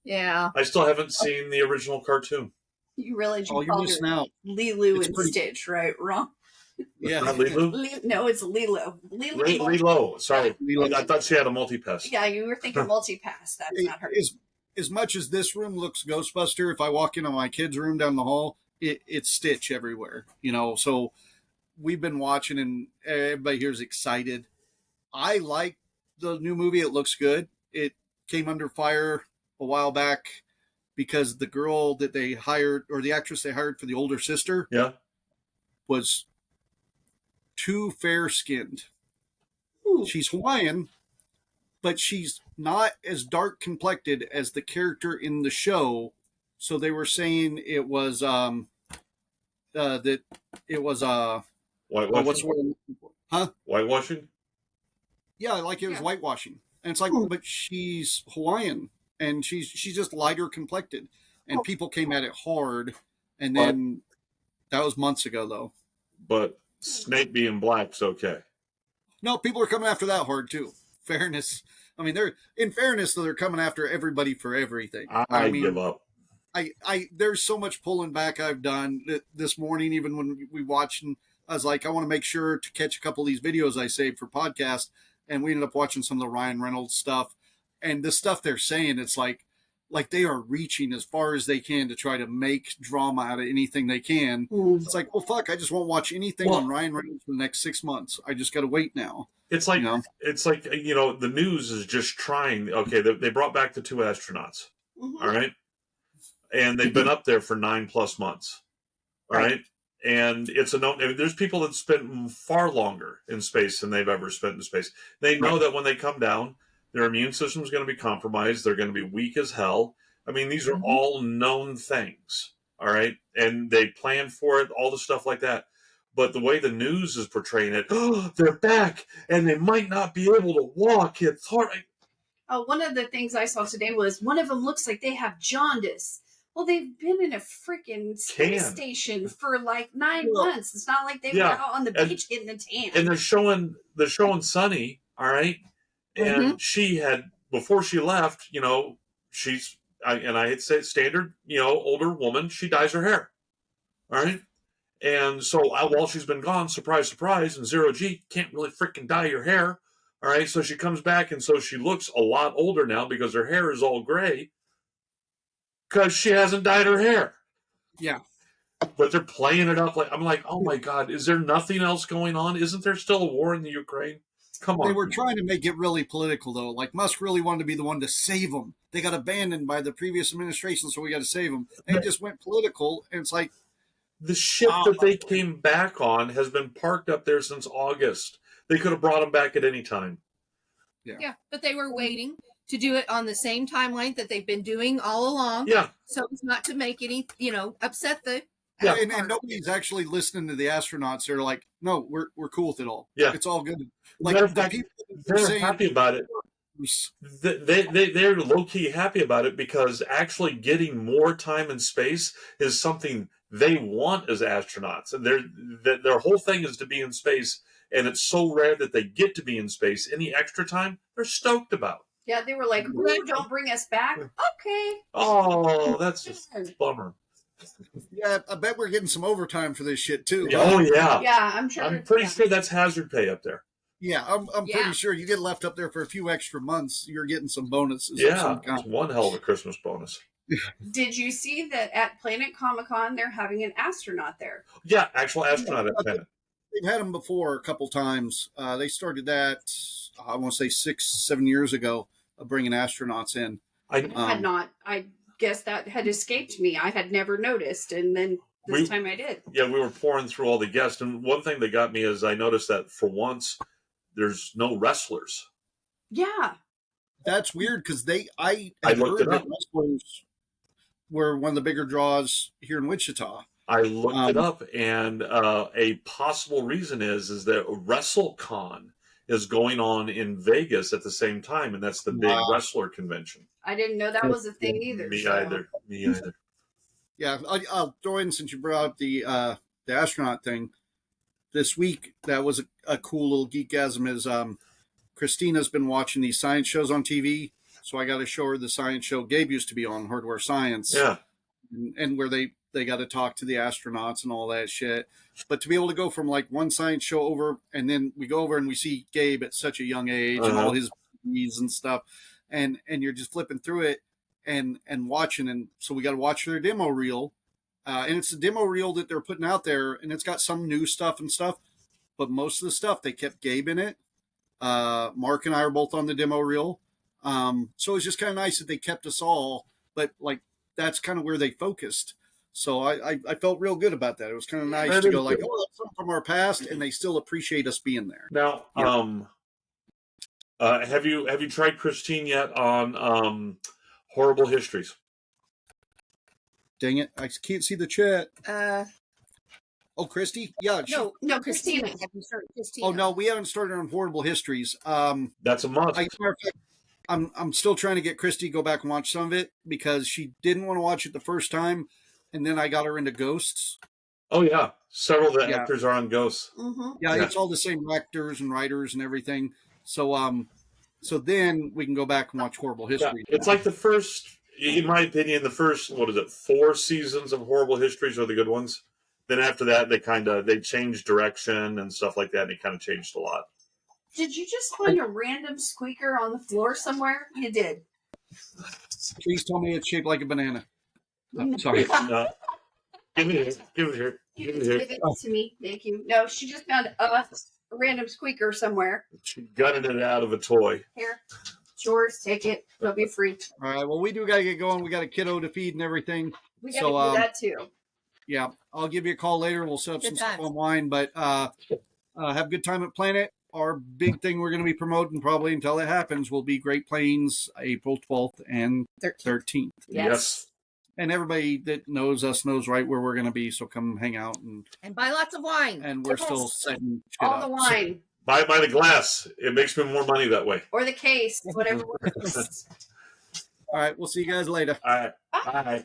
Yeah. I still haven't seen the original cartoon. You really you're missing out. Lilo and Stitch, right? Wrong. Yeah. Not Lilo? No, it's Lilo. Lilo. Sorry. Lilo. I thought she had a multi-pass. Yeah, you were thinking multi-pass. That's not her. As much as this room looks Ghostbuster, if I walk into my kid's room down the hall, it's Stitch everywhere, so we've been watching and everybody here is excited. I like the new movie. It looks good. It came under fire a while back because the girl that they hired, or the actress they hired for the older sister, was too fair-skinned. She's Hawaiian, but she's not as dark complected as the character in the show. So they were saying it was that it was whitewashing. What's the word? Huh? Whitewashing? Yeah, like it was whitewashing. And it's like, but she's Hawaiian and she's just lighter complected. And people came at it hard. And then that was months ago though. But Snape being black's okay. No, people are coming after that hard too. Fairness. I mean, they're coming after everybody for everything. I give up. There's so much pulling back I've done this morning, even when we watched I was like, I want to make sure to catch a couple of these videos I saved for podcast. And we ended up watching some of the Ryan Reynolds stuff. And the stuff they're saying, it's like they are reaching as far as they can to try to make drama out of anything they can. It's like, well, fuck, I just won't watch anything on Ryan Reynolds for the next 6 months. I just got to wait now. It's like, the news is just trying. Okay, they brought back the 2 astronauts. All right. And they've been up there for 9+ months. All right. And it's there's people that spent far longer in space than they've ever spent in space. They know that when they come down, their immune system is going to be compromised. They're going to be weak as hell. I mean, these are all known things. All right. And they plan for it, all the stuff like that. But the way the news is portraying it, they're back and they might not be able to walk. It's hard. One of the things I saw today was one of them looks like they have jaundice. Well, they've been in a freaking space station for like 9 months. It's not like they were out on the beach getting a tan. And they're showing Sunny, all right? And she had, before she left, she's, and I hate to say it, standard, older woman, she dyes her hair. All right? And so while she's been gone, surprise, surprise, and 0G can't really freaking dye your hair. All right? So she comes back, and so she looks a lot older now because her hair is all gray. Because she hasn't dyed her hair. Yeah. But they're playing it up I'm like, oh my God, is there nothing else going on? Isn't there still a war in the Ukraine? Come on. They were trying to make it really political, though. Like, Musk really wanted to be the one to save them. They got abandoned by the previous administration, so we got to save them. And it just went political, and it's like... The ship that they came back on has been parked up there since August. They could have brought them back at any time. Yeah, but they were waiting to do it on the same timeline that they've been doing all along. Yeah. So it's not to make any, upset the... Yeah, and nobody's actually listening to the astronauts. They're like, no, we're cool with it all. Yeah. It's all good. Like, they're happy about it. They're low-key happy about it because actually getting more time in space is something they want as astronauts. And their whole thing is to be in space, and it's so rare that they get to be in space. Any extra time, they're stoked about. Yeah, they were like, ooh, don't bring us back. Okay. Oh, that's just a bummer. Yeah, I bet we're getting some overtime for this shit, too. Oh, yeah. Yeah, I'm sure. I'm pretty sure that's hazard pay up there. Yeah, I'm pretty sure you get left up there for a few extra months, you're getting some bonuses. Yeah, it's one hell of a Christmas bonus. Did you see that at Planet Comic-Con, they're having an astronaut there? Yeah, actual astronaut at Planet. They've had them before a couple times. They started that, I want to say 6-7 years ago, of bringing astronauts in. I had not. I guess that had escaped me. I had never noticed, and then this time I did. Yeah, we were pouring through all the guests, and one thing that got me is I noticed that for once, there's no wrestlers. Yeah. That's weird, because I looked it up. Wrestlers were one of the bigger draws here in Wichita. I looked it up, and a possible reason is that WrestleCon is going on in Vegas at the same time, and that's the big wrestler convention. I didn't know that was a thing either. Me either. Yeah, I'll throw in, since you brought up the astronaut thing, this week, that was a cool little geekgasm, is Christina's been watching these science shows on TV, so I got to show her the science show Gabe used to be on, Hardware Science. Yeah. And where they got to talk to the astronauts and all that shit. But to be able to go from like one science show over, and then we go over and we see Gabe at such a young age and all his needs and stuff, and you're just flipping through it and watching, and so we got to watch their demo reel, and it's a demo reel that they're putting out there, and it's got some new stuff and stuff, but most of the stuff they kept Gabe in it. Mark and I are both on the demo reel, so it's just kind of nice that they kept us all, but like that's kind of where they focused. So I felt real good about that. It was kind of nice to go like, oh, that's something from our past, and they still appreciate us being there. Now, have you tried Christine yet on Horrible Histories? Dang it, I can't see the chat. Oh, Christy? Yeah. No, Christina. Have you started Christina? Oh no, we haven't started on Horrible Histories. That's a must. I'm still trying to get Christy to go back and watch some of it, because she didn't want to watch it the first time, and then I got her into Ghosts. Oh yeah, several of the actors are on Ghosts. Mm-hmm. Yeah, it's all the same actors and writers and everything. So then we can go back and watch Horrible Histories. Yeah, it's like the first, in my opinion, the first 4 seasons of Horrible Histories are the good ones. then after that, they changed direction and stuff like that, and it kind of changed a lot. Did you just find a random squeaker on the floor somewhere? You did. Please tell me it's shaped like a banana. Oh, sorry. Give it here. Give it to me. Thank you. No, she just found a random squeaker somewhere. She gutted it out of a toy. Here. It's yours. Take it. It'll be free. All right. Well, we do got to get going. We got a kiddo to feed and everything. We got to do that too. Yeah. I'll give you a call later. We'll set up some stuff online. But have a good time at Planet. Our big thing we're going to be promoting probably until it happens will be Great Plains April 12th and 13th. Yes. And everybody that knows us knows right where we're going to be. So come hang out and buy lots of wine. And we're still setting shit all up. the wine. So, buy the glass. It makes me more money that way. Or the case, whatever works. All right. We'll see you guys later. All right. Bye.